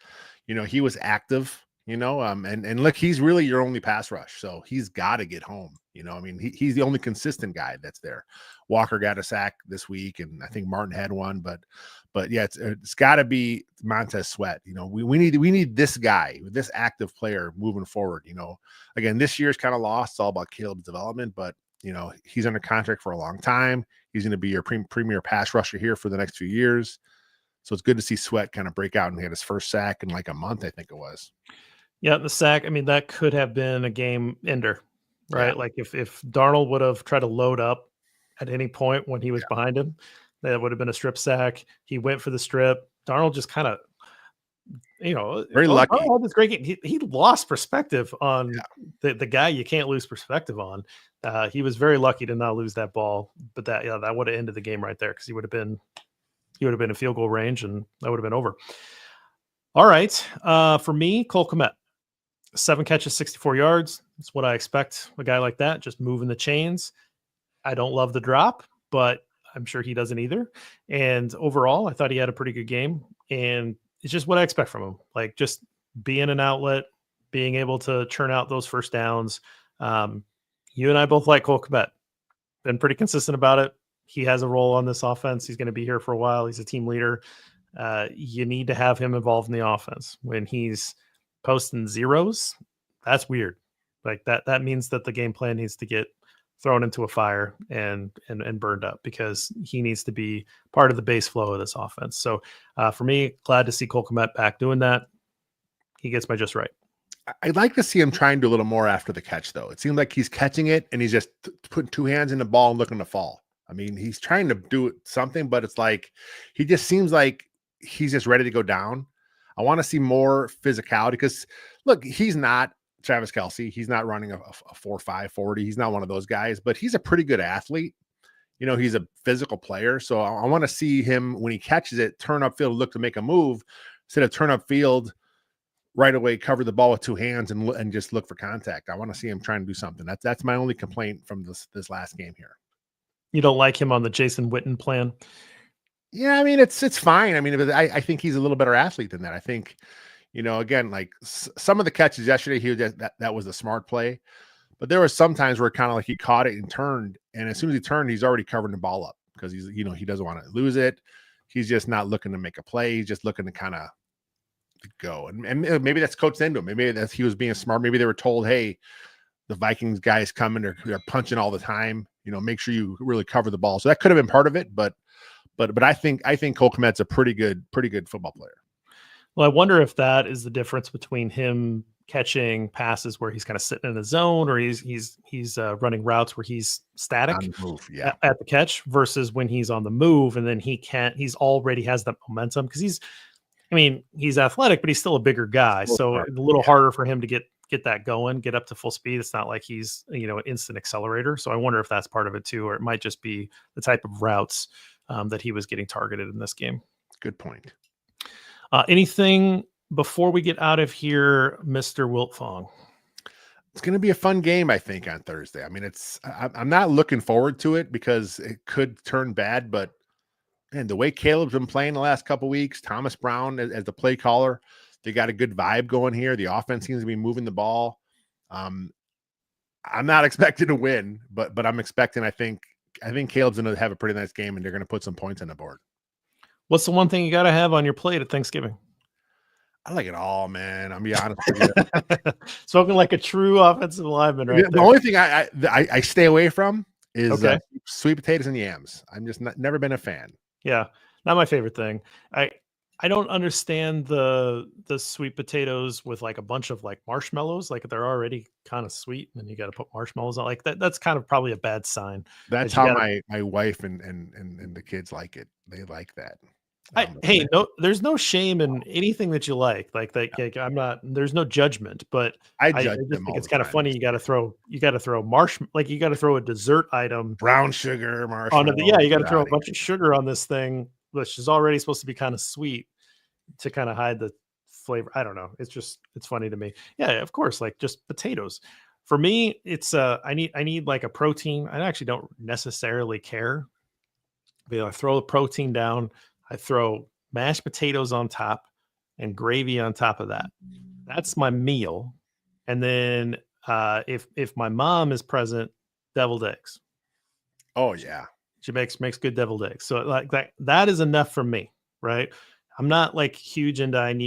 You know, he was active. You know, and look, he's really your only pass rush, so he's got to get home. You know, I mean, he's the only consistent guy that's there. Walker got a sack this week, and I think Martin had one, but yeah, it's got to be Montez Sweat. You know, we need this guy, this active player moving forward. You know, again, this year's kind of lost. It's all about Caleb's development, but you know, he's under contract for a long time. He's going to be your premier pass rusher here for the next few years. So it's good to see Sweat kind of break out and get his first sack in like a month, I think it was. Yeah, the sack. I mean, that could have been a game ender, right? Yeah. Like if Darnold would have tried to load up at any point when he was behind him, that would have been a strip sack. He went for the strip. Darnold just kind of, very lucky. Darnold had this great game. He lost perspective on the guy you can't lose perspective on. He was very lucky to not lose that ball, but that would have ended the game right there because he would have been in field goal range and that would have been over. All right, for me, Cole Kmet. 7 catches, 64 yards. That's what I expect a guy like that, just moving the chains. I don't love the drop, but I'm sure he doesn't either. And overall, I thought he had a pretty good game. And it's just what I expect from him. Like just being an outlet, being able to churn out those first downs. You and I both like Cole Kmet. Been pretty consistent about it. He has a role on this offense. He's going to be here for a while. He's a team leader. You need to have him involved in the offense. When he's posting zeros, that's weird. Like that means that the game plan needs to get thrown into a fire and burned up because he needs to be part of the base flow of this offense. So for me, glad to see Cole Kmet back doing that. He gets my just right. I'd like to see him trying to do a little more after the catch, though. It seems like he's catching it and he's just putting 2 hands in the ball and looking to fall. I mean, he's trying to do something, but it's like he just seems like he's just ready to go down. I want to see more physicality because, look, he's not Travis Kelce. He's not running a 4.5 40. He's not one of those guys, but he's a pretty good athlete. You know, he's a physical player. So I want to see him when he catches it, turn upfield, look to make a move instead of turn upfield right away, cover the ball with two hands and just look for contact. I want to see him trying to do something. That's my only complaint from this last game here. You don't like him on the Jason Witten plan? Yeah, I mean, it's fine. I mean, I think he's a little better athlete than that. I think, you know, again, like some of the catches yesterday, that was a smart play. But there was some times where kind of like he caught it and turned, and as soon as he turned, he's already covering the ball up because he's, you know, he doesn't want to lose it. He's just not looking to make a play. He's just looking to kind of go. And maybe that's coached into him. Maybe he was being smart. Maybe they were told, hey, the Vikings guys coming, they're punching all the time. You know, make sure you really cover the ball. So that could have been part of it, but I think Cole Kmet's a pretty good football player. Well, I wonder if that is the difference between him catching passes where he's kind of sitting in a zone, or he's running routes where he's static On the move, yeah, at the catch, versus when he's on the move and then he's already has that momentum because he's athletic, but he's still a bigger guy. So a little harder for him to get that going, get up to full speed. It's not like he's, you know, an instant accelerator. So I wonder if that's part of it too, or it might just be the type of routes that he was getting targeted in this game. Good point. Anything before we get out of here, Mr. Wiltfong? It's going to be a fun game, I think, on Thursday. I mean, I'm not looking forward to it because it could turn bad, but man, the way Caleb's been playing the last couple of weeks, Thomas Brown as the play caller, they got a good vibe going here. The offense seems to be moving the ball. I'm not expecting to win, but I'm expecting, I think Caleb's going to have a pretty nice game and they're going to put some points on the board. What's the one thing you got to have on your plate at Thanksgiving? I like it all, man. I'm be honest with you. Spoken like a true offensive lineman, right? The only thing I stay away from is sweet potatoes and yams. I'm just never been a fan. Yeah, not my favorite thing. I don't understand the sweet potatoes with like a bunch of like marshmallows. Like they're already kind of sweet, and then you got to put marshmallows on. Like that's kind of probably a bad sign. That's how my wife and the kids like it. They like that. Hey, no, there's no shame in anything that you like. Like I'm not. There's no judgment, but I just think it's kind of funny. You got to throw like you got to throw a dessert item, brown sugar, marshmallow. You got to throw a bunch of sugar on this thing, which is already supposed to be kind of sweet, to kind of hide the flavor. I don't know. It's funny to me. Yeah, of course. Like just potatoes. For me, it's I need like a protein. I actually don't necessarily care. But I throw the protein down. I throw mashed potatoes on top and gravy on top of that. That's my meal. And then if my mom is present, deviled eggs. Oh yeah. She makes good deviled eggs. So like that is enough for me, right? I'm not like huge into I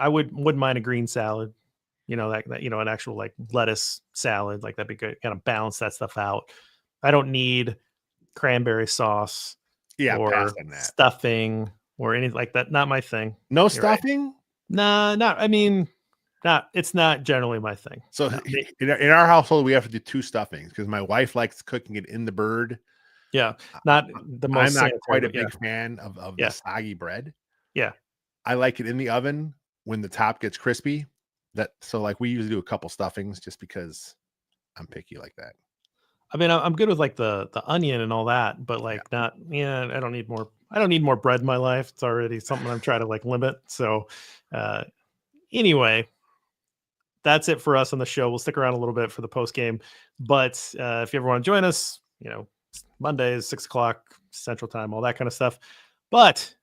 wouldn't mind a green salad, you know, that you know, an actual like lettuce salad, like that'd be good, kind of balance that stuff out. I don't need cranberry sauce. Yeah, or stuffing or anything like that. Not my thing. No stuffing? Right. Nah, it's not generally my thing. So in our household, we have to do two stuffings because my wife likes cooking it in the bird. Yeah, not the most. I'm not quite a big fan of the soggy bread. Yeah, I like it in the oven when the top gets crispy. So like we usually do a couple stuffings just because I'm picky like that. I mean, I'm good with like the onion and all that, but like I don't need more. I don't need more bread in my life. It's already something I'm trying to like limit. So anyway, that's it for us on the show. We'll stick around a little bit for the post game, but if you ever want to join us, you know, Mondays, 6:00 Central Time, all that kind of stuff. But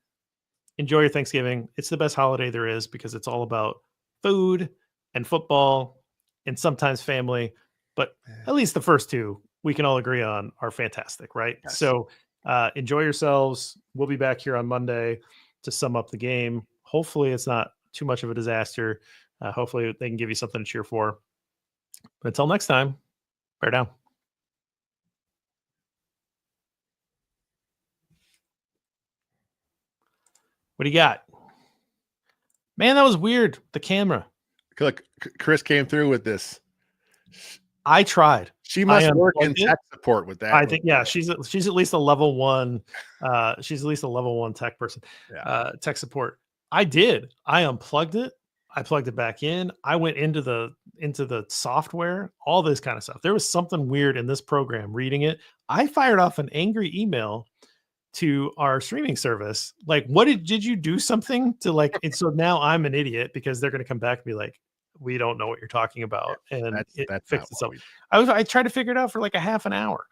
enjoy your Thanksgiving. It's the best holiday there is because it's all about food and football and sometimes family. But at least the first two we can all agree on are fantastic, right? Yes. So enjoy yourselves. We'll be back here on Monday to sum up the game. Hopefully it's not too much of a disaster. Hopefully they can give you something to cheer for. But until next time, bear down. What do you got? Man, that was weird. The camera. Look, Chris came through with this. I tried. She must work in tech support with that. I think, she's at least a level 1. She's at least a level 1 tech person. Yeah. Tech support. I did. I unplugged it. I plugged it back in. I went into the software, all this kind of stuff. There was something weird in this program reading it. I fired off an angry email to our streaming service. Like, what did you do something to like and so now I'm an idiot because they're gonna come back and be like, we don't know what you're talking Yeah, about. And it that's not fixed what itself. we. I tried to figure it out for like a half an hour.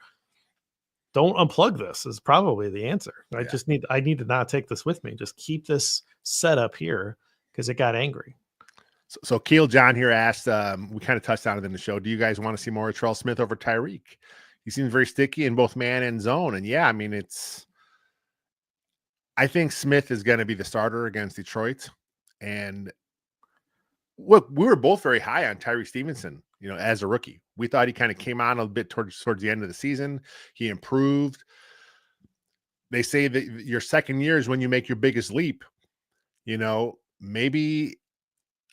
Don't unplug this is probably the answer. Yeah. I need to not take this with me. Just keep this set up here because it got angry. So Keel John here asked, we kind of touched on it in the show. Do you guys want to see more of Terrell Smith over Tyreek? He seems very sticky in both man and zone. And yeah, I mean, I think Smith is going to be the starter against Detroit. And look, we were both very high on Tyree Stevenson, as a rookie. We thought he kind of came on a bit towards the end of the season. He improved. They say that your second year is when you make your biggest leap. Maybe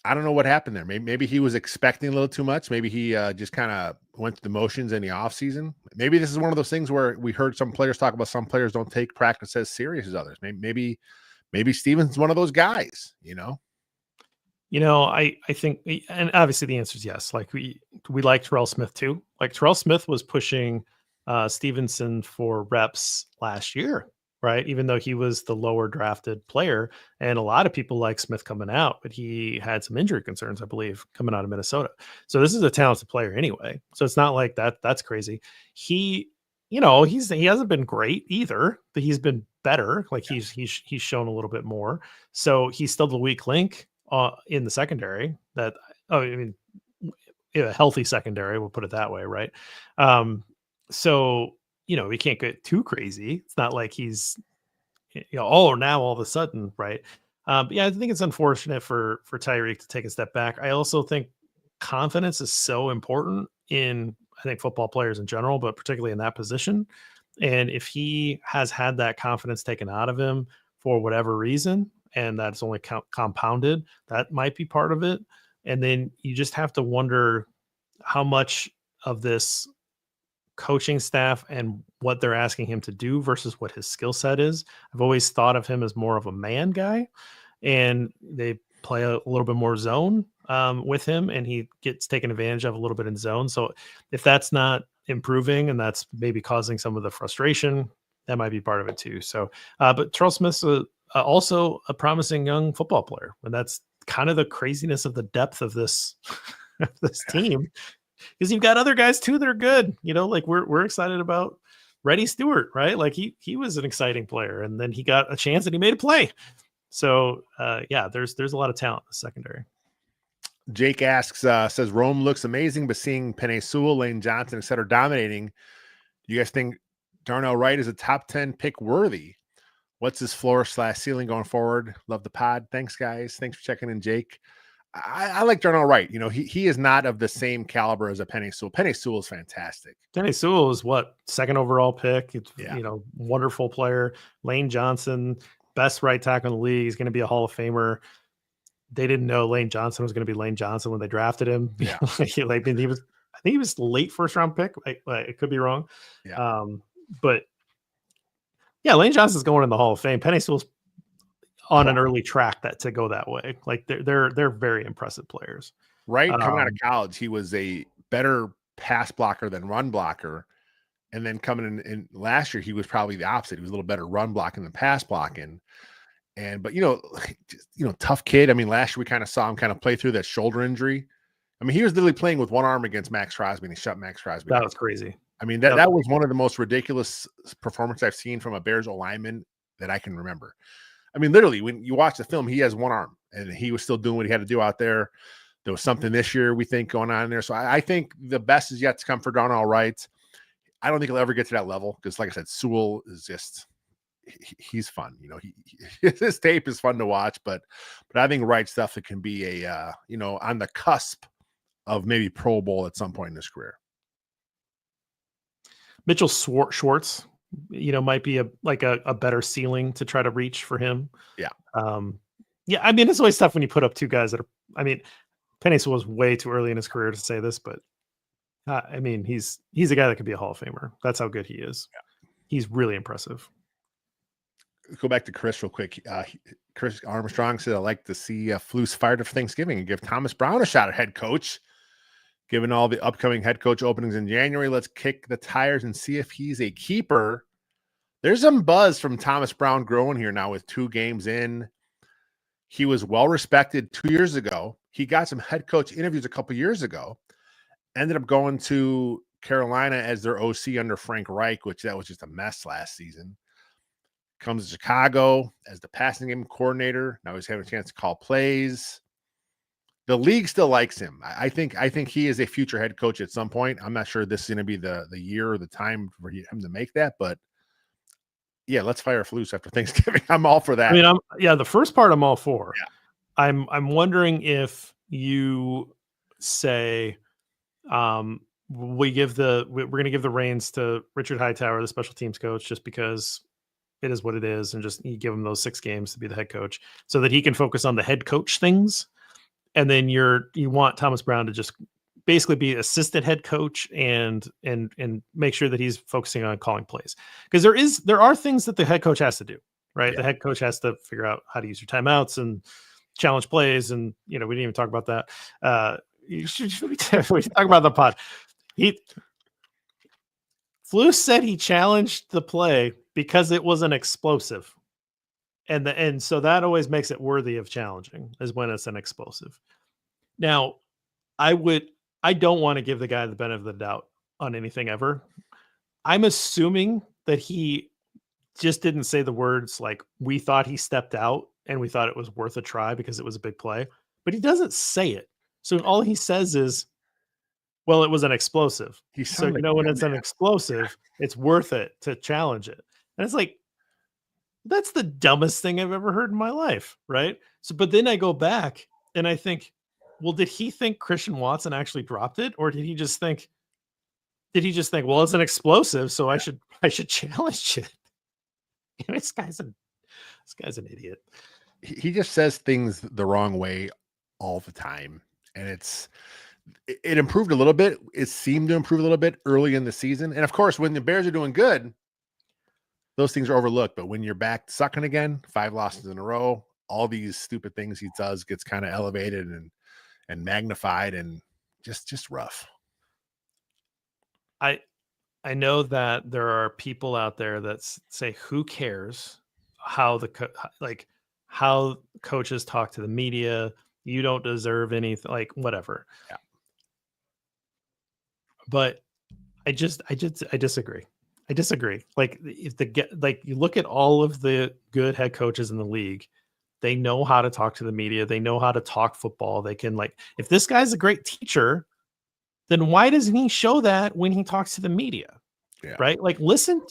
I don't know what happened there. Maybe he was expecting a little too much. Maybe he just kind of went through the motions in the offseason. Maybe this is one of those things where we heard some players talk about some players don't take practice as serious as others. Maybe Stevens one of those guys, I think, and obviously the answer is yes. Like we like Terrell Smith too. Like Terrell Smith was pushing Stevenson for reps last year, right? Even though he was the lower drafted player, and a lot of people like Smith coming out, but he had some injury concerns, I believe, coming out of Minnesota. So this is a talented player anyway. So it's not like that's crazy. He, he hasn't been great either, but he's been better. Like he's shown a little bit more. So he's still the weak link in the secondary that, I mean, a healthy secondary, we'll put it that way. Right. So, we can't get too crazy. It's not like he's, oh, now all of a sudden. Right. But yeah, I think it's unfortunate for Tyreek to take a step back. I also think confidence is so important I think football players in general, but particularly in that position. And if he has had that confidence taken out of him for whatever reason, and that's only compounded, that might be part of it. And then you just have to wonder how much of this coaching staff and what they're asking him to do versus what his skill set is. I've always thought of him as more of a man guy, and they play a little bit more zone with him, and he gets taken advantage of a little bit in zone. So if that's not improving and that's maybe causing some of the frustration, that might be part of it too. So, but Terrell Smith's also a promising young football player, and that's kind of the craziness of the depth of this this team, because you've got other guys too that are good. Like we're excited about Reddy Stewart, right? Like he was an exciting player, and then he got a chance and he made a play. So yeah, there's a lot of talent in the secondary. Jake asks, says Rome looks amazing, but seeing Penei Sewell, Lane Johnson, etc., dominating, you guys think Darnell Wright is a top 10 pick worthy? What's his floor/ceiling going forward? Love the pod. Thanks, guys. Thanks for checking in, Jake. I like Darnell Wright. He is not of the same caliber as a Penei Sewell. Penei Sewell is fantastic. Penei Sewell is what, second overall pick. It's wonderful player. Lane Johnson, best right tackle in the league. He's going to be a Hall of Famer. They didn't know Lane Johnson was going to be Lane Johnson when they drafted him. Yeah. I think he was late first round pick. I could be wrong. Yeah. But yeah, Lane Johnson's going in the Hall of Fame. Penei Sewell's on an early track to go that way. Like they're very impressive players. Right. Coming out of college, he was a better pass blocker than run blocker. And then coming in last year, he was probably the opposite. He was a little better run blocking than pass blocking. But tough kid. I mean, last year we kind of saw him kind of play through that shoulder injury. I mean, he was literally playing with one arm against Max Crosby, and he shut Max Crosby down. That was crazy. I mean, that was one of the most ridiculous performances I've seen from a Bears lineman that I can remember. I mean, literally, when you watch the film, he has one arm, and he was still doing what he had to do out there. There was something this year, we think, going on there. So I think the best is yet to come for Darnell Wright. I don't think he'll ever get to that level because, like I said, Sewell is just he's fun. His tape is fun to watch, but I think Wright stuff it can be a on the cusp of maybe Pro Bowl at some point in his career. Mitchell Schwartz, might be a better ceiling to try to reach for him. Yeah. Yeah. I mean, it's always tough when you put up two guys that are. I mean, Penei Sewell was way too early in his career to say this, but I mean, he's a guy that could be a Hall of Famer. That's how good he is. Yeah. He's really impressive. go back to Chris real quick. Chris Armstrong said, "I'd like to see Flus fired for Thanksgiving and give Thomas Brown a shot at head coach. Given all the upcoming head coach openings in January, let's kick the tires and see if he's a keeper." There's some buzz from Thomas Brown growing here now with 2 games in. He was well respected 2 years ago. He got some head coach interviews a couple years ago. Ended up going to Carolina as their OC under Frank Reich, which that was just a mess last season. Comes to Chicago as the passing game coordinator. Now he's having a chance to call plays. The league still likes him. I think he is a future head coach at some point. I'm not sure this is going to be the year or the time for him to make that, but yeah, let's fire Flus after Thanksgiving. I'm all for that. I mean, the first part I'm all for. Yeah. I'm wondering if you say we're going to give the reins to Richard Hightower, the special teams coach, just because it is what it is, and just you give him those 6 games to be the head coach so that he can focus on the head coach things. And then you want Thomas Brown to just basically be assistant head coach and make sure that he's focusing on calling plays. Because there are things that the head coach has to do, right? Yeah. The head coach has to figure out how to use your timeouts and challenge plays. And, we didn't even talk about that. We talk about the pod. Flus said he challenged the play because it was an explosive. And so that always makes it worthy of challenging, is when it's an explosive. Now, I don't want to give the guy the benefit of the doubt on anything ever. I'm assuming that he just didn't say the words like, we thought he stepped out and we thought it was worth a try because it was a big play, but he doesn't say it. So all he says is, well, it was an explosive. So, when it's an explosive, it's worth it to challenge it. And it's like, that's the dumbest thing I've ever heard in my life, right? So, but then I go back and I think, well, did he think Christian Watson actually dropped it, or did he just think, well, it's an explosive, so I should challenge it? This guy's an idiot. He just says things the wrong way all the time, and it improved a little bit. It seemed to improve a little bit early in the season, and of course, when the Bears are doing good, those things are overlooked. But when you're back sucking again, 5 losses in a row, all these stupid things he does gets kind of elevated and magnified, and just rough. I know that there are people out there that say, who cares how how coaches talk to the media? You don't deserve anything, like whatever. Yeah. But I disagree. I disagree. Like, you look at all of the good head coaches in the league, they know how to talk to the media. They know how to talk football. They can, if this guy's a great teacher, then why doesn't he show that when he talks to the media? Yeah. Right? Like, listen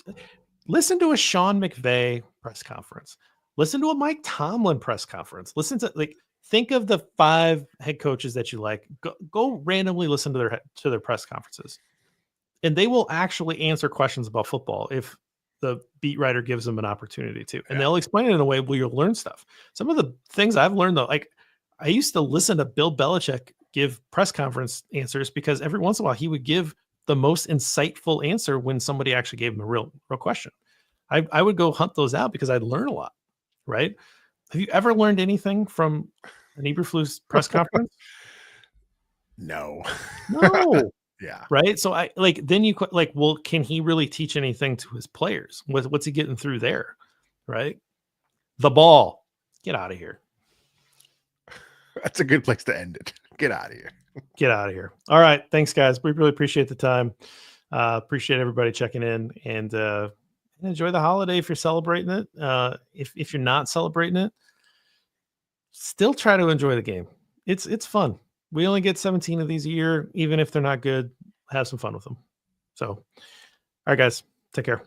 to a Sean McVay press conference. Listen to a Mike Tomlin press conference. Listen to, think of the 5 head coaches that you like. Go randomly listen to their press conferences. And they will actually answer questions about football if the beat writer gives them an opportunity to. And they'll explain it in a way where you'll learn stuff. Some of the things I've learned, though, I used to listen to Bill Belichick give press conference answers because every once in a while he would give the most insightful answer when somebody actually gave him a real question. I would go hunt those out because I'd learn a lot, right? Have you ever learned anything from an Eberflus press conference? No. Yeah. Right. So then you well, can he really teach anything to his players? What's he getting through there? Right. The ball. Get out of here. That's a good place to end it. Get out of here. Get out of here. All right. Thanks, guys. We really appreciate the time. Appreciate everybody checking in, and enjoy the holiday if you're celebrating it. If you're not celebrating it, still try to enjoy the game. It's fun. We only get 17 of these a year. Even if they're not good, have some fun with them. So, all right, guys, take care.